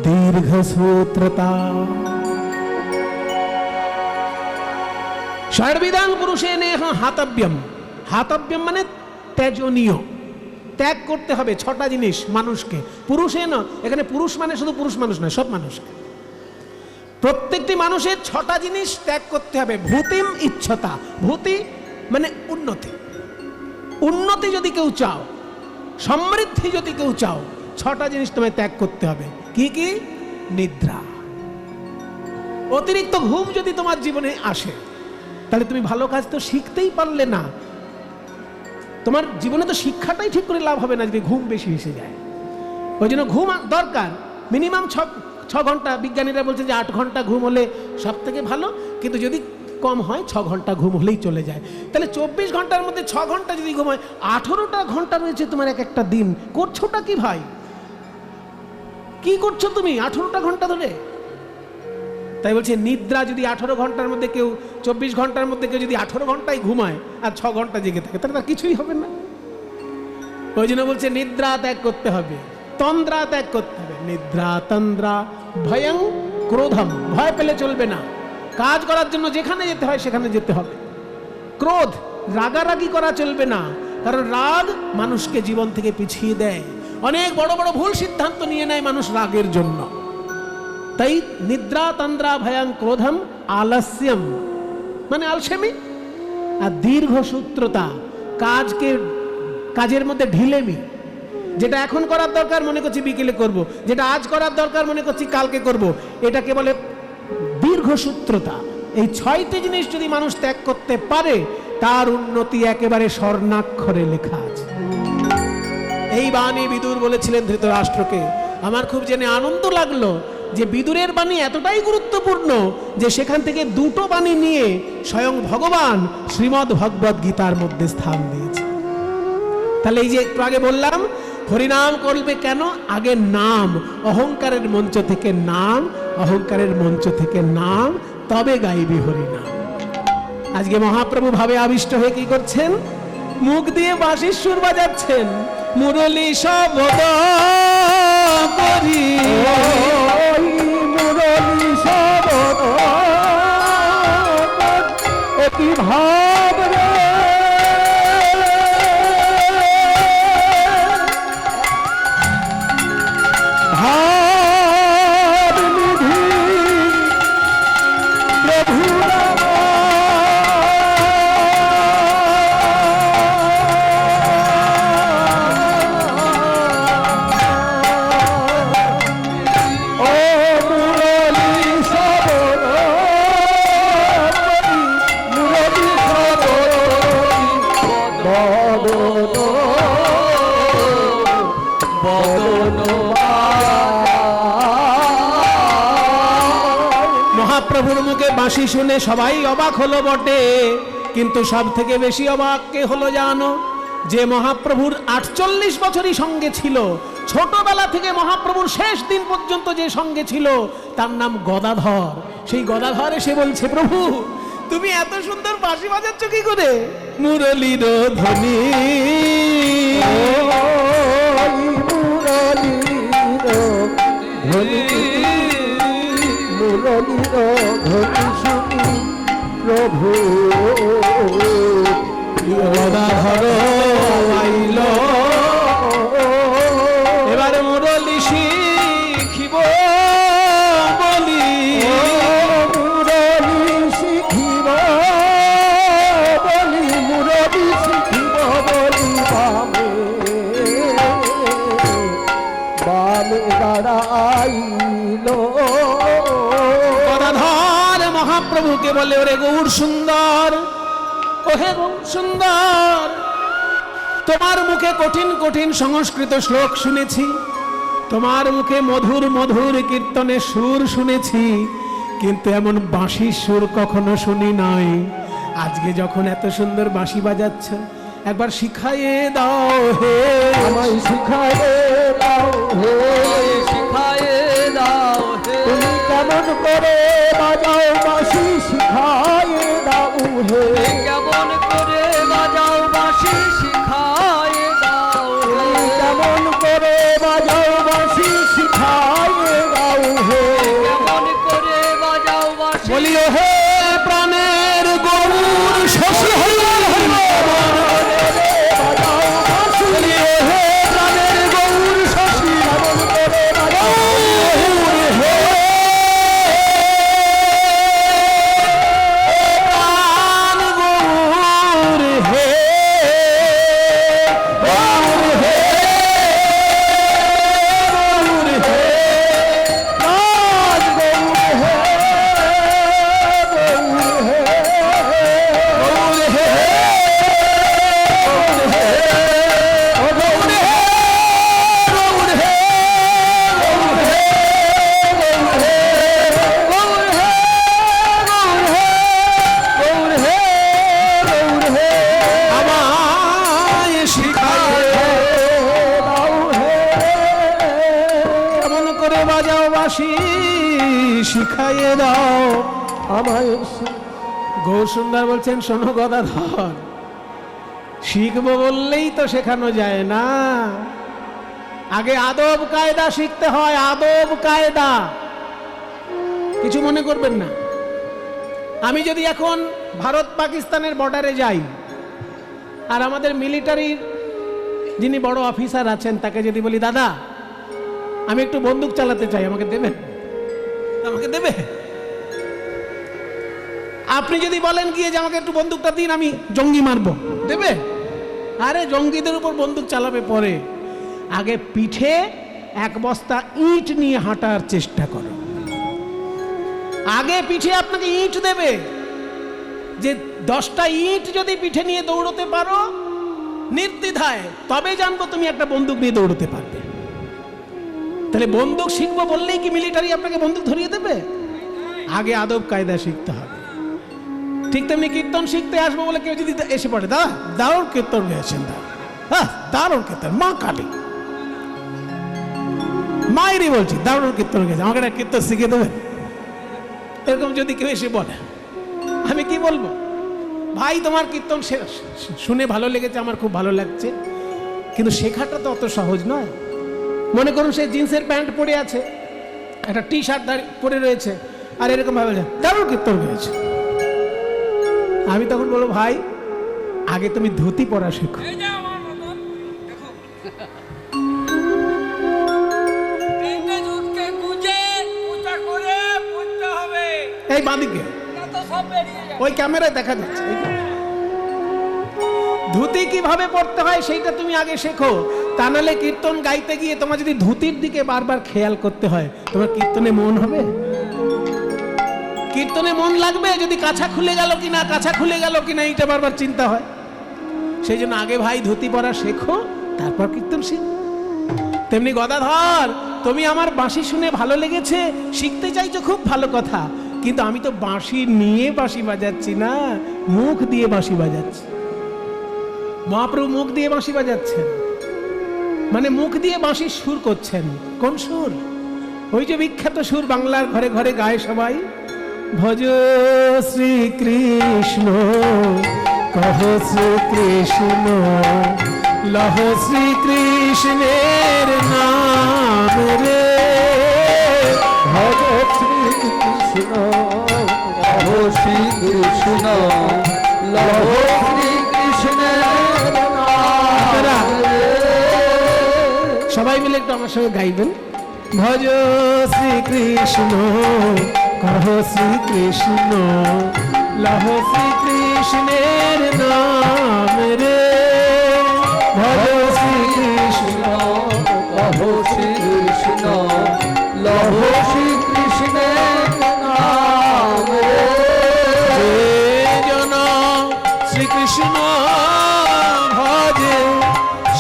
S1: দীর্ঘসূত্রতা। ষড়বিধাং পুরুষে নেহ হাতব্যম। হাতব্যম মানে ত্যাজনীয়, ত্যাগ করতে হবে ছটা জিনিস মানুষকে। পুরুষে না, এখানে পুরুষ মানে শুধু পুরুষ মানুষ নয়, সব মানুষকে। প্রত্যেকটি মানুষের ছটা জিনিস ত্যাগ করতে হবে। ভূতিম ইচ্ছতা, ভূতি মানে উন্নতি। উন্নতি যদি কেউ চাও, সমৃদ্ধি যদি কেউ চাও, ছটা জিনিস তোমায় ত্যাগ করতে হবে। কি কি? নিদ্রা। অতিরিক্ত ঘুম যদি তোমার জীবনে আসে তাহলে তুমি ভালো কাজ তো শিখতেই পারলে না। তোমার জীবনে তো শিক্ষাটাই ঠিক করে লাভ হবে না যদি ঘুম বেশি এসে যায়। ওই জন্য ঘুম দরকার মিনিমাম 6 ঘন্টা। বিজ্ঞানীরা বলছে যে 8 ঘন্টা ঘুম হলে সব থেকে ভালো, কিন্তু যদি কম হয় 6 ঘন্টা ঘুম হলেই চলে যায়। তাহলে 24 ঘন্টার মধ্যে 6 ঘন্টা যদি ঘুম হয়, 18টা ঘন্টা রয়েছে তোমার এক একটা দিন। করছোটা কি ভাই? কি করছো তুমি 18টা ঘন্টা ধরে? তাই বলছে নিদ্রা যদি 18 ঘন্টার মধ্যে কেউ, 24 ঘন্টার মধ্যে কেউ যদি 18 ঘন্টায় ঘুমায় আর 6 ঘন্টা জেগে থাকে তাহলে তার কিছুই হবে না। ওই জন্য বলছে নিদ্রা ত্যাগ করতে হবে, তন্দ্রা ত্যাগ করতে হবে। নিদ্রা তন্দ্রা ভয়ং ক্রোধম, ভয় পেলে চলবে না। কাজ করার জন্য যেখানে যেতে হয় সেখানে যেতে হবে। ক্রোধ, রাগারাগি করা চলবে না, কারণ রাগ মানুষকে জীবন থেকে পিছিয়ে দেয়। অনেক বড় বড় ভুল সিদ্ধান্ত নিয়ে নেয় মানুষ রাগের জন্য। তাই নিদ্রা তন্দ্রা ভয়ং ক্রোধম আলস্যম মানে আলসেমি। আর দীর্ঘসূত্রতা, কাজের মধ্যে ঢিলেমি। যেটা এখন করার দরকার মনে করছি বিকেলে করব, যেটা আজ করার দরকার মনে করছি কালকে করব, এটাকে বলে দীর্ঘসূত্রতা। এই 6টি জিনিস যদি মানুষ ত্যাগ করতে পারে তার উন্নতি একেবারে স্বর্ণাক্ষরে লেখা আছে। এই বাণী বিদুর বলেছিলেন ধৃতরাষ্ট্রকে। আমার খুব জেনে আনন্দ লাগলো যে বিদুরের বাণী এতটাই গুরুত্বপূর্ণ যে সেখান থেকে দুটো বাণী নিয়ে স্বয়ং ভগবান শ্রীমদ্ ভগবদ গীতার মধ্যে স্থান দিয়েছে। তাহলে এই যে একটু আগে বললাম হরিনাম করবে কেন, আগে নাম, অহংকারের মঞ্চ থেকে নাম, অহংকারের মঞ্চ থেকে নাম, তবে গাইবি হরিনাম। আজকে মহাপ্রভু ভাবে আবিষ্ট হয়ে কি করছেন, মুখ দিয়ে বাঁশির সুর বাজাচ্ছেন, মুরলী শব্দ করি
S2: মুরলী শব্দ অতি ভাব রে ভাব নিধি প্রভু
S1: মহাপ্রভুর মুখে বাঁশি শুনে সবাই অবাক হলো বটে, কিন্তু সব থেকে বেশি অবাক কে হলো জানো, যে মহাপ্রভুর 48 বছরই সঙ্গে ছিল, ছোটবেলা থেকে মহাপ্রভুর শেষ দিন পর্যন্ত যে সঙ্গে ছিল তার নাম গদাধর। সেই গদাধর এসে বলছে, প্রভু তুমি এত সুন্দর বাঁশি বাজাচ্ছ কি করে? মুরলীর ধ্বনি
S2: প্রভু
S1: গদাধর আইল, এবারে মুরলী শিখিব বলি,
S2: মুরলী শিখিব বলি, মুরলী শিখিব বলি, বামে বামে দাঁড়াইল।
S1: গদাধর মহাপ্রভুকে বলে, ওরে গৌর সুন্দর, ওহে গৌর সুন্দর, তোমার মুখে কঠিন কঠিন সংস্কৃত শ্লোক শুনেছি, তোমার মুখে মধুর মধুর কীর্তনের সুর শুনেছি, কিন্তু এমন বাঁশির সুর কখনো শুনি নাই। আজকে যখন এত সুন্দর বাঁশি বাজাচ্ছ, একবার শিখাইয়ে দাও হে,
S2: আমায় শিখাইয়ে দাও হে,
S3: শিখায়ে দাও হে,
S2: তুমি কেমন করে বাজাও বাঁশি শিখাইয়ে দাও হে,
S3: কেমন করে বাজাও বাঁশি শিখায়ে দাও হে,
S2: তুমি কেমন করে বাজাও বাঁশি শিখাইয়ে দাও হে,
S3: কেমন করে বাজাও বাঁশি।
S1: বলি ওহে প্রাণের গৌর শশী হরি হরি
S2: বাজাও বাঁশি,
S1: বলি ওহে প্রাণের গৌর শশী
S2: কেমন করে বাজাও
S1: গৌর হে, প্রাণ গৌর হে, গৌর হে, গৌর হে,
S2: রাজ গৌর হে, গৌর হে,
S1: গৌর হে, গৌর হে, ও গৌর হে, গৌর হে, গৌর হে, গৌর হে, গৌর হে, গৌর হে, গৌর হে, আমায় শিখায়ে
S2: দাও হে,
S1: কেমন করে বাজাও বাঁশি শিখাইয়ে দাও।
S2: আমায়
S1: গৌর সুন্দর বলছেন, শোনো গদাধর, শিখবো বললেই তো শেখানো যায় না, আগে আদব কায়দা শিখতে হয়, আদব কায়দা। কিছু মনে করবেন না, আমি যদি এখন ভারত পাকিস্তানের বর্ডারে যাই আর আমাদের মিলিটারির যিনি বড় অফিসার আছেন তাকে যদি বলি, দাদা আমি একটু বন্দুক চালাতে চাই, আমাকে দেবেন? আমাকে দেবে? আপনি যদি বলেন গিয়ে যে আমাকে একটু বন্দুকটা দিন, আমি জঙ্গি মারবো, দেবে? আরে জঙ্গিদের উপর বন্দুক চালাবে পরে, আগে পিঠে এক বস্তা ইট নিয়ে হাঁটার চেষ্টা করো। আগে পিঠে আপনাকে ইট দেবে, যে 10টা ইট যদি পিঠে নিয়ে দৌড়তে পারো, নির্দ্বিধায়, তবে জানবো তুমি একটা বন্দুক নিয়ে দৌড়তে পারবে। তাহলে বন্দুক শিখবো বললেই কি মিলিটারি আপনাকে বন্দুক ধরিয়ে দেবে? আগে আদব কায়দা শিখতে হবে। ঠিক তেমনি কীর্তন শিখতে আসবো বলে কেউ যদি এসে পড়ে, দাদা দারুণ কীর্তন গেয়েছেন, দারুণ কীর্তন, মা কালী মায়েরই বলছি দারুণ কীর্তন গেছে, আমাকে একটা কীর্তন শিখে দেবেন, এরকম যদি কেউ এসে বলে, আমি কি বলবো? ভাই তোমার কীর্তন শুনে ভালো লেগেছে, আমার খুব ভালো লাগছে, কিন্তু শেখাটা তো অত সহজ নয়। মনে করুন সে জিন্সের প্যান্ট পরে আছে, একটা টি শার্ট পরে রয়েছে, আর এরকম ভাবে দারুণ কীর্তন গেয়েছে। আমি তখন বলবো, ভাই আগে তুমি ধুতি পরা শেখো। এই বাঁদিকে ওই ক্যামেরায় দেখা যাচ্ছে, ধুতি কিভাবে পড়তে হয় সেইটা তুমি আগে শেখো। তা নাহলে কীর্তন গাইতে গিয়ে তোমার যদি ধুতির দিকে বারবার খেয়াল করতে হয়, তোমার কীর্তনে মন হবে? কীর্তনে মন লাগবে যদি কাছা খুলে গেল কিনা, কাছা খুলে গেল কিনা এইটা বারবার চিন্তা হয়। সেই জন্য আগে ভাই ধুতি পরা শেখো, তারপর কীর্তন শিখ। তেমনি গদাধর, তুমি আমার বাঁশি শুনে ভালো লেগেছে, শিখতে চাইছো, খুব ভালো কথা, কিন্তু আমি তো বাঁশি নিয়ে বাঁশি বাজাচ্ছি না, মুখ দিয়ে বাঁশি বাজাচ্ছি। মহাপ্রভু মুখ দিয়ে বাঁশি বাজাচ্ছেন, মানে মুখ দিয়ে বাঁশির সুর করছেন। কোন সুর? ওই যে বিখ্যাত সুর বাংলার ঘরে ঘরে গায় সবাই, ভজ শ্রীকৃষ্ণ কহ শ্রীকৃষ্ণ লহ শ্রীকৃষ্ণের নাম রে,
S2: ভজ শ্রীকৃষ্ণ কহ শ্রীকৃষ্ণ লহ শ্রীকৃষ্ণের নাম রে।
S1: সবাই মিলে একটু আমার সঙ্গে গাইবেন, ভজ শ্রীকৃষ্ণ কহ শ্রীকৃষ্ণ লহ শ্রীকৃষ্ণের নাম রে, ভজ শ্রীকৃষ্ণ
S2: কহ শ্রীকৃষ্ণ লহ শ্রীকৃষ্ণের নাম রে।
S1: যে জন শ্রীকৃষ্ণ ভজে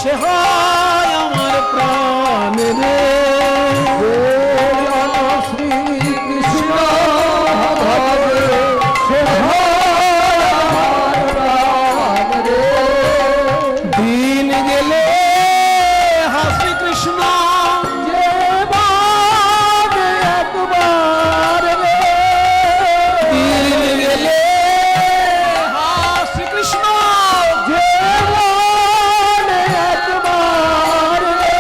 S1: সে হয় আমার প্রাণ রে,
S2: শ্রীকৃষ্ণ ভজে সে হয় আমার প্রাণ রে।
S1: দিন গেলে হা শ্রীকৃষ্ণ
S2: যে বাজে একবার রে,
S1: দিন গেলে হা শ্রীকৃষ্ণ
S2: যে বাজে একবার রে।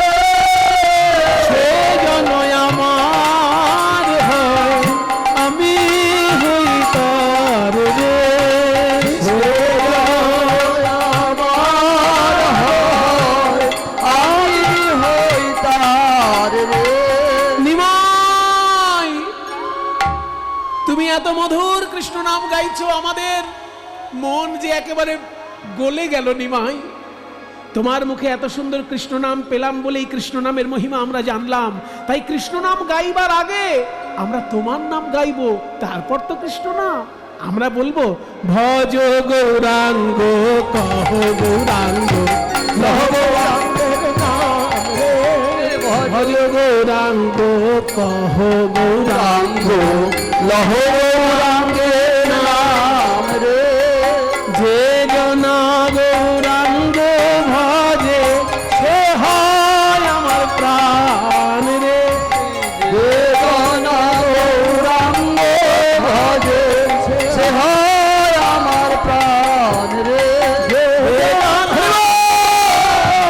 S1: সে জন আমার হয়, আমি হই তার রে,
S2: সে আমার হয়, আমি হই তার রে।
S1: নিমাই তুমি এত মধুর কৃষ্ণ নাম গাইছো, আমাদের মন যে একেবারে গলে গেল। নিমাই তোমার মুখে এত সুন্দর কৃষ্ণ নাম পেলাম বলেই কৃষ্ণ নামের মহিমা আমরা জানলাম। তাই কৃষ্ণ নাম গাইবার আগে আমরা তোমার নাম গাইবো, তারপর তো কৃষ্ণ নাম আমরা বলবো। ভজ গৌরাঙ্গ কহ গৌরাঙ্গ লহ
S2: গৌরাঙ্গের নাম রে,
S1: ভজ গৌরাঙ্গ কহ গৌরাঙ্গ
S2: লহ গৌরাঙ্গের নাম রে।
S1: যে জন গৌরাঙ্গ ভজে সে হয় আমার প্রাণ রে,
S2: যে জন গৌরাঙ্গ ভজে সে হয় আমার প্রাণ রে। যে জন গৌরাঙ্গ ভজে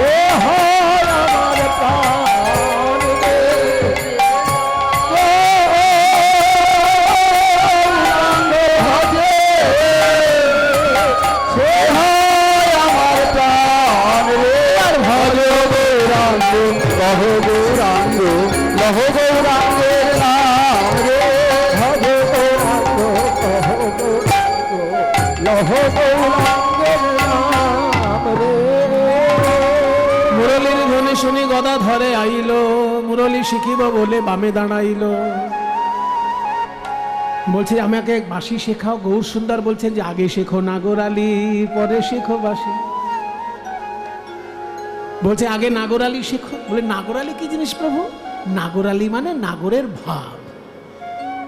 S2: সে হয় আমার প্রাণ রে। গৌরাঙ্গ ভজে সে হয় আমার প্রাণ রে। আর ভজ গৌরাঙ্গ কহ গৌরাঙ্গ লহ গৌরাঙ্গের নাম রে, ভজ গৌরাঙ্গ কহ গৌরাঙ্গ লহ গৌরাঙ্গের নাম রে।
S1: মুরলীর ধ্বনি শুনি গদা ধরে আইল, মুরলী শিখিব বলে বামে দাঁড়াইল। বলছে আমাকে বাঁশি শেখাও। গৌর সুন্দর বলছেন যে আগে শেখো নাগরালি, পরে শেখো বাঁশি। বলছে আগে নাগরালি শেখো। বলে নাগরালি কি জিনিস প্রভু? নাগরালি মানে নাগরের ভাব।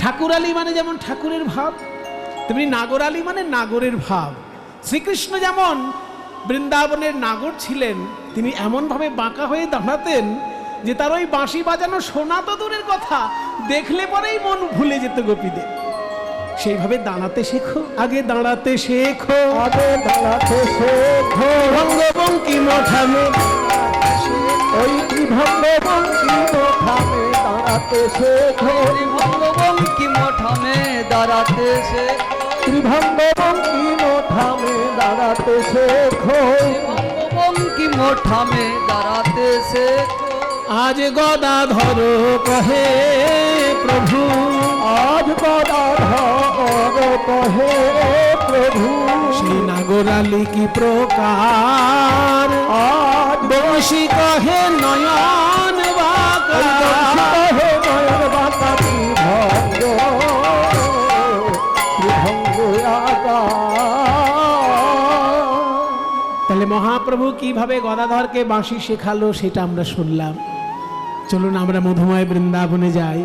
S1: ঠাকুরালি মানে যেমন ঠাকুরের ভাব, তেমনি নাগরালি মানে নাগরের ভাব। শ্রীকৃষ্ণ যেমন বৃন্দাবনের নাগর ছিলেন, তিনি এমনভাবে বাঁকা হয়ে দাঁড়াতেন যে তার ওই বাঁশি বাজানো শোনা তো দূরের কথা, দেখলে পরেই মন ভুলে যেত গোপীদের। সেইভাবে দাঁড়াতে শেখো, আগে দাঁড়াতে শেখো,
S2: আগে দাঁড়াতে শেখো,
S1: ভঙ্গবঙ্কি মঠামে,
S2: ওই ত্রিভঙ্গবঙ্কি মঠামে দাঁড়াতে শেখো,
S3: ত্রিভঙ্গবঙ্কি মঠামে দাঁড়াতে শেখো,
S2: ত্রিভঙ্গবঙ্কি মঠামে দাঁড়াতে শেখো,
S3: ত্রিভঙ্গবঙ্কি মঠামে দাঁড়াতে শেখো।
S1: আজ গদাধর কহে প্রভু,
S2: আজ গদাধর কহে প্রভু,
S1: সেই নাগরালি কি প্রকার,
S2: আজ
S1: বংশী কহে নয়ন বাঁকা,
S2: কহে নয়ন বাঁকা ত্রিভঙ্গ, ত্রিভঙ্গ আকার।
S1: তাহলে মহাপ্রভু কিভাবে গদাধরকে বাঁশি শেখালো সেটা আমরা শুনলাম। চলুন আমরা মধুময় বৃন্দাবনে যাই,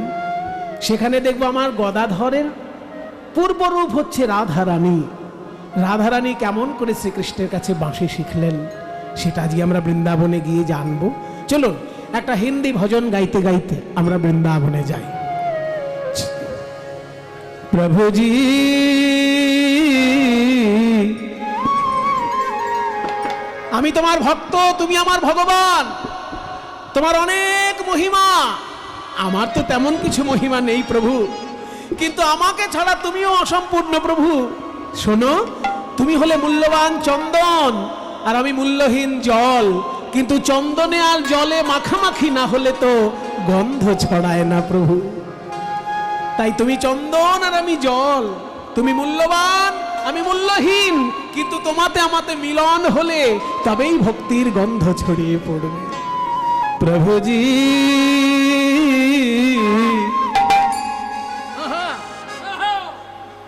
S1: সেখানে দেখবো আমার গদাধরের পূর্বরূপ হচ্ছে রাধারানী। রাধারানী কেমন করে শ্রীকৃষ্ণের কাছে বাঁশি শিখলেন সেটা আজকে আমরা বৃন্দাবনে গিয়ে জানবো। চলুন একটা হিন্দি ভজন গাইতে গাইতে আমরা বৃন্দাবনে যাই। প্রভুজি আমি তোমার ভক্ত, তুমি আমার ভগবান, তোমার অনেক মহিমা, আমার তো তেমন কিছু মহিমা নেই প্রভু, কিন্তু আমাকে ছাড়া তুমিও অসম্পূর্ণ প্রভু। শোনো, তুমি হলে মূল্যবান চন্দন আর আমি মূল্যহীন জল, কিন্তু চন্দনে আর জলে মাখামাখি না হলে তো গন্ধ ছড়ায় না প্রভু। তাই তুমি চন্দন আর আমি জল, তুমি মূল্যবান আমি মূল্যহীন, কিন্তু তোমাতে আমাতে মিলন হলে তবেই ভক্তির গন্ধ ছড়িয়ে পড়বে। প্রভুজি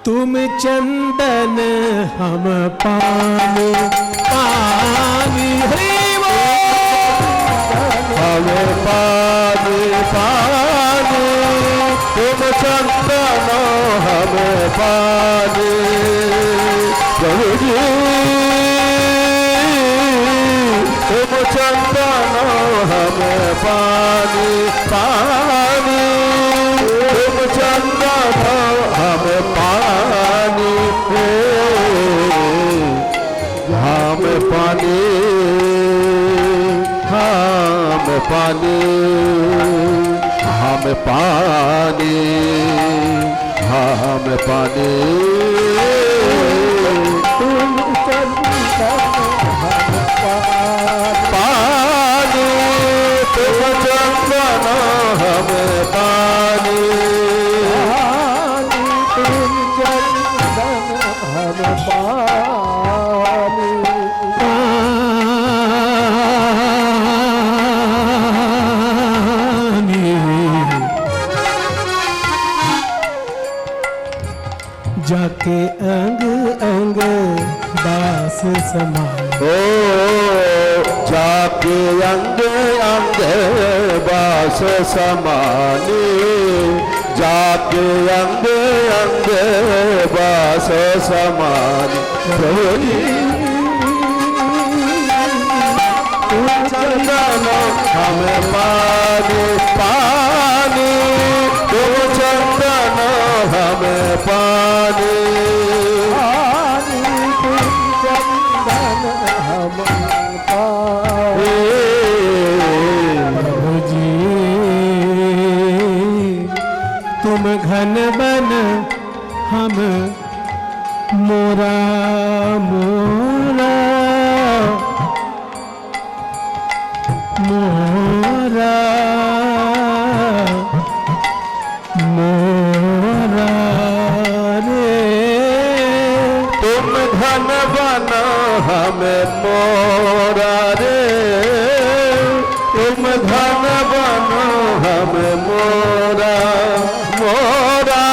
S1: तुम चंदन हम पानी, पानी
S2: हम पानी पानी, तुम चंदन हम पानी, प्रभु जी तुम चंदन हम पानी पानी, तुम चंदन हम पानी, हम पानी, हम पानी, हम पानी, हम पानी, तुम चंदन हम पानी, तुम चंदन हम पानी, तुम चंदन हम पानी।
S1: जाके अंग अंग दास समान,
S2: ओ जाके अंग अंग बास समानी, जाके अंग अंग बास समानी, प्रभु जी तुम चंदन हम पानी पानी, तुम चंदन हम पानी, तुम चंदन हम पानी।
S1: प्रभु जी तुम घन बन हम मोरा मोरा मोरा मोरा रे,
S2: तुम घन बना हमें मोरा रे, तुम घन बना हमें मोरा मोरा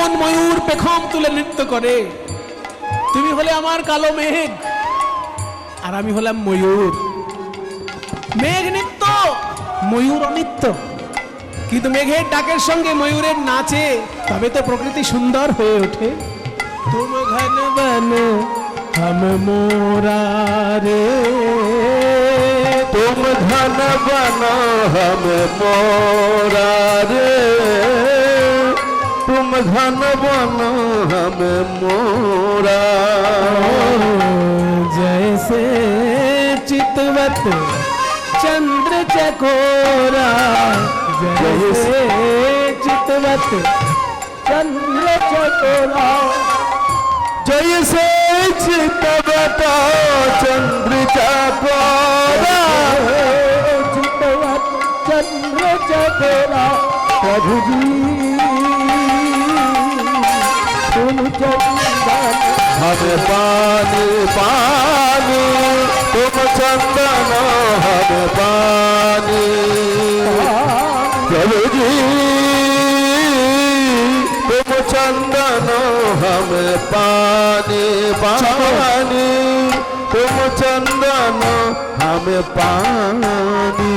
S1: যেমন ময়ূর পেখম তুলে নৃত্য করে, তুমি হলে আমার কালো মেঘ আর আমি হলাম ময়ূর। মেঘ নিত্য, ময়ূর অনিত্য, কিন্তু মেঘের ডাকের সঙ্গে ময়ূরের নাচে, তবে তো প্রকৃতি সুন্দর হয়ে ওঠে। তুম ঘন বন हम मोरा रे,
S2: तुम घन बन हम मोरा रे, तुम घन बन हम मोरा।
S1: जैसे चितवत चंद्र चकोरा, जैसे चितवत
S2: चंद्र चकोरा, जैसे चितवत चंद्र चकोरा, चितवत चंद्र चकोरा। प्रभु जी तुम चंदन हम पानी पानी, तुम चंदन हम पानी। प्रभु जी तुम चंदन हम पानी पानी, तुम चंदन हम पानी।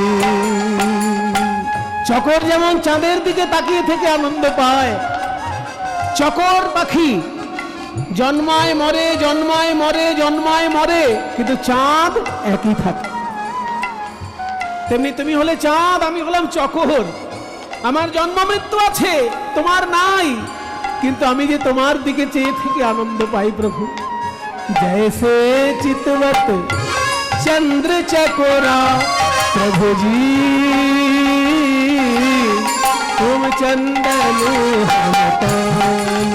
S1: চকর যেমন চাঁদের দিকে তাকিয়ে থেকে আনন্দ পায়, চকর পাখি জন্মায় মরে জন্মায় মরে জন্মায় মরে, কিন্তু চাঁদ একই থাকে। তেমনি তুমি হলে চাঁদ, আমি হলাম চকর। আমার জন্ম মৃত্যু আছে, তোমার নাই, কিন্তু আমি যে তোমার দিকে চেয়ে থেকে আনন্দ পাই প্রভু। जैसे चितवत चंद्र चकोरा, प्रभु जी तुम चंदन हम पानी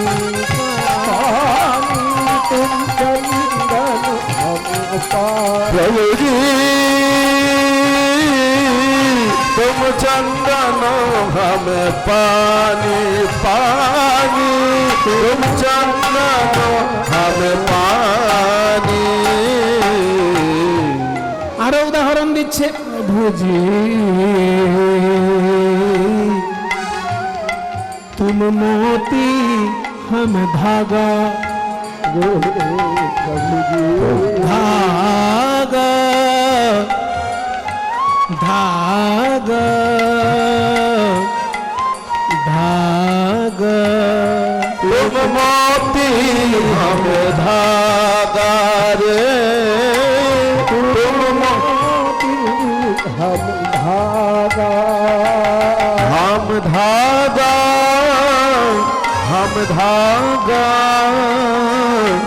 S1: पानी,
S2: तुम चंदन हम पानी। प्रभु जी तुम चंदन हम पानी पानी, तुम चंदन हम पानी।
S1: আরো উদাহরণ দিচ্ছে, প্রভু জি तुम मोती हम धागा,
S2: प्रभु जी
S1: धागा धागा धागा,
S2: तुम मोती हम धागा रे, तुम मोती हम धागा, हम धागा हम धागा।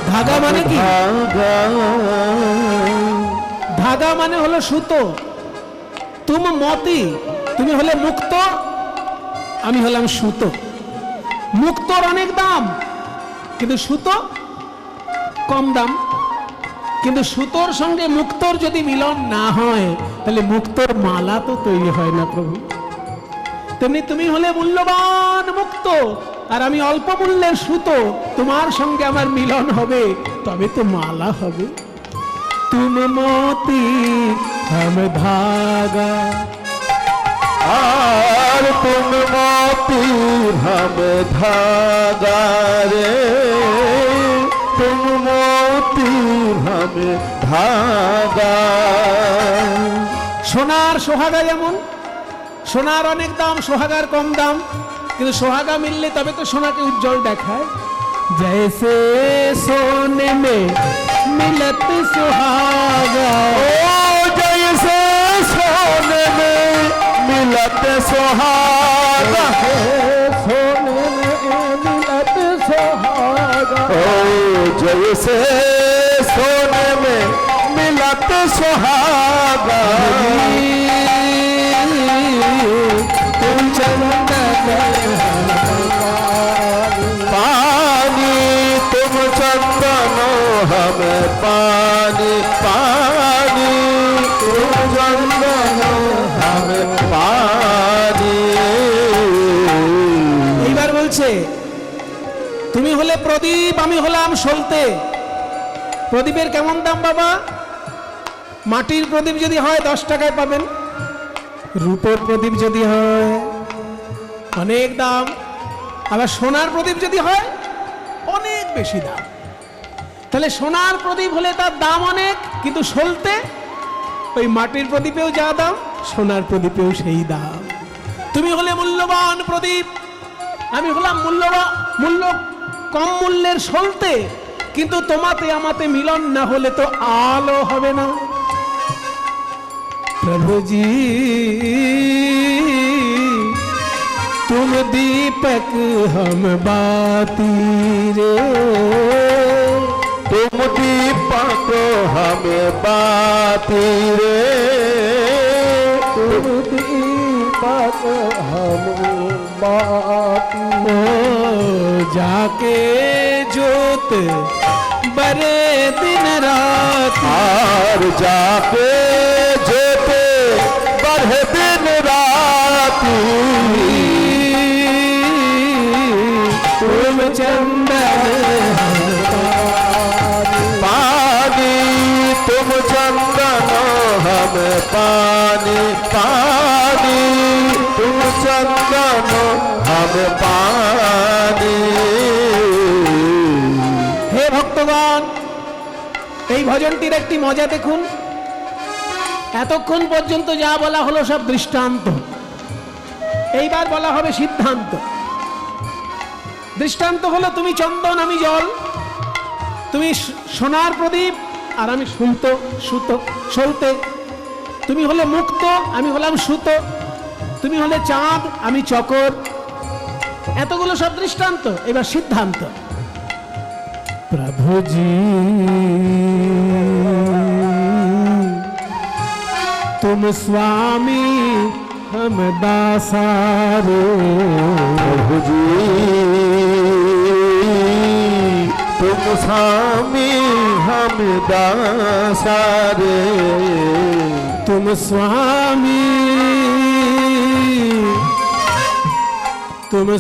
S1: धागा माने কি?
S2: धागा
S1: ধাগা মানে হলো সুতো। তুম মতি, তুমি হলে মুক্ত, আমি হলাম সুতো। মুক্তর অনেক দাম, কিন্তু সুতো কম দাম। কিন্তু সুতোর সঙ্গে মুক্তর যদি মিলন না হয়, তাহলে মুক্তর মালা তো তৈরি হয় না প্রভু। তেমনি তুমি হলে মূল্যবান মুক্ত, আর আমি অল্প মূল্যের সুতো। তোমার সঙ্গে আমার মিলন হবে, তবে তো মালা হবে। तुम मोती हम धागा,
S2: और तुम मोती हम धागा रे, तुम मोती हम धागा।
S1: সোনার সোহাগা যেমন, সোনার অনেক দাম, সোহাগার কম দাম, কিন্তু সোহাগা মিললে তবে তো সোনাকে উজ্জ্বল দেখায়। जैसे सोने में मिलत सुहागा,
S2: ओ जैसे सोने में मिलत सुहागा, सोने में मिलत सुहागा। ओ जैसे सोने में मिलत सुहागा,
S1: तुम चंदन
S2: पानी, तुम चंदन हम पानी पानी, तुम चंदन हम पानी।
S1: এইবার বলছে, তুমি হলে প্রদীপ, আমি হলাম সলতে। প্রদীপের কেমন দাম বাবা? মাটির প্রদীপ যদি হয় 10 টাকায় পাবেন, রূপোর প্রদীপ যদি হয় অনেক দাম। আবার সোনার প্রদীপ যদি হয় অনেক বেশি দাম। তাহলে সোনার প্রদীপ হলে তার দাম অনেক, কিন্তু সলতে ওই মাটির প্রদীপেও যা দাম সোনার প্রদীপেও সেই দাম। তুমি হলে মূল্যবান প্রদীপ, আমি হলাম মূল্য কম মূল্যের সলতে, কিন্তু তোমাতে আমাতে মিলন না হলে তো আলো হবে না। प्रभु जी तुम दीपक हम बाती रे,
S2: तुम दीपक हम बाती रे, तुम दीपक हम बाती।
S1: ओ जाके जोत बरे दिन रात,
S2: और जाके जोते बढ़े दिन राती,
S1: तुम चंदन
S2: पानी, तुम चंदन हम पानी, पानी तुम चंदन हम पानी।
S1: হে ভক্তগণ, এই ভজনটির একটি মজা দেখুন। এতক্ষণ পর্যন্ত যা বলা হলো সব দৃষ্টান্ত, এইবার বলা হবে সিদ্ধান্ত। দৃষ্টান্ত হলো তুমি চন্দন আমি জল, তুমি সোনার প্রদীপ আর আমি সলতে। তুমি হলে মুক্ত, আমি হলাম সুতো। তুমি হলে চাঁদ, আমি চকর। এতগুলো সব দৃষ্টান্ত, এবার সিদ্ধান্ত। प्रभु जी तुम स्वामी हम दासारे,
S2: प्रभु जी तुम स्वामी हम दासारे,
S1: तुम स्वामी तुम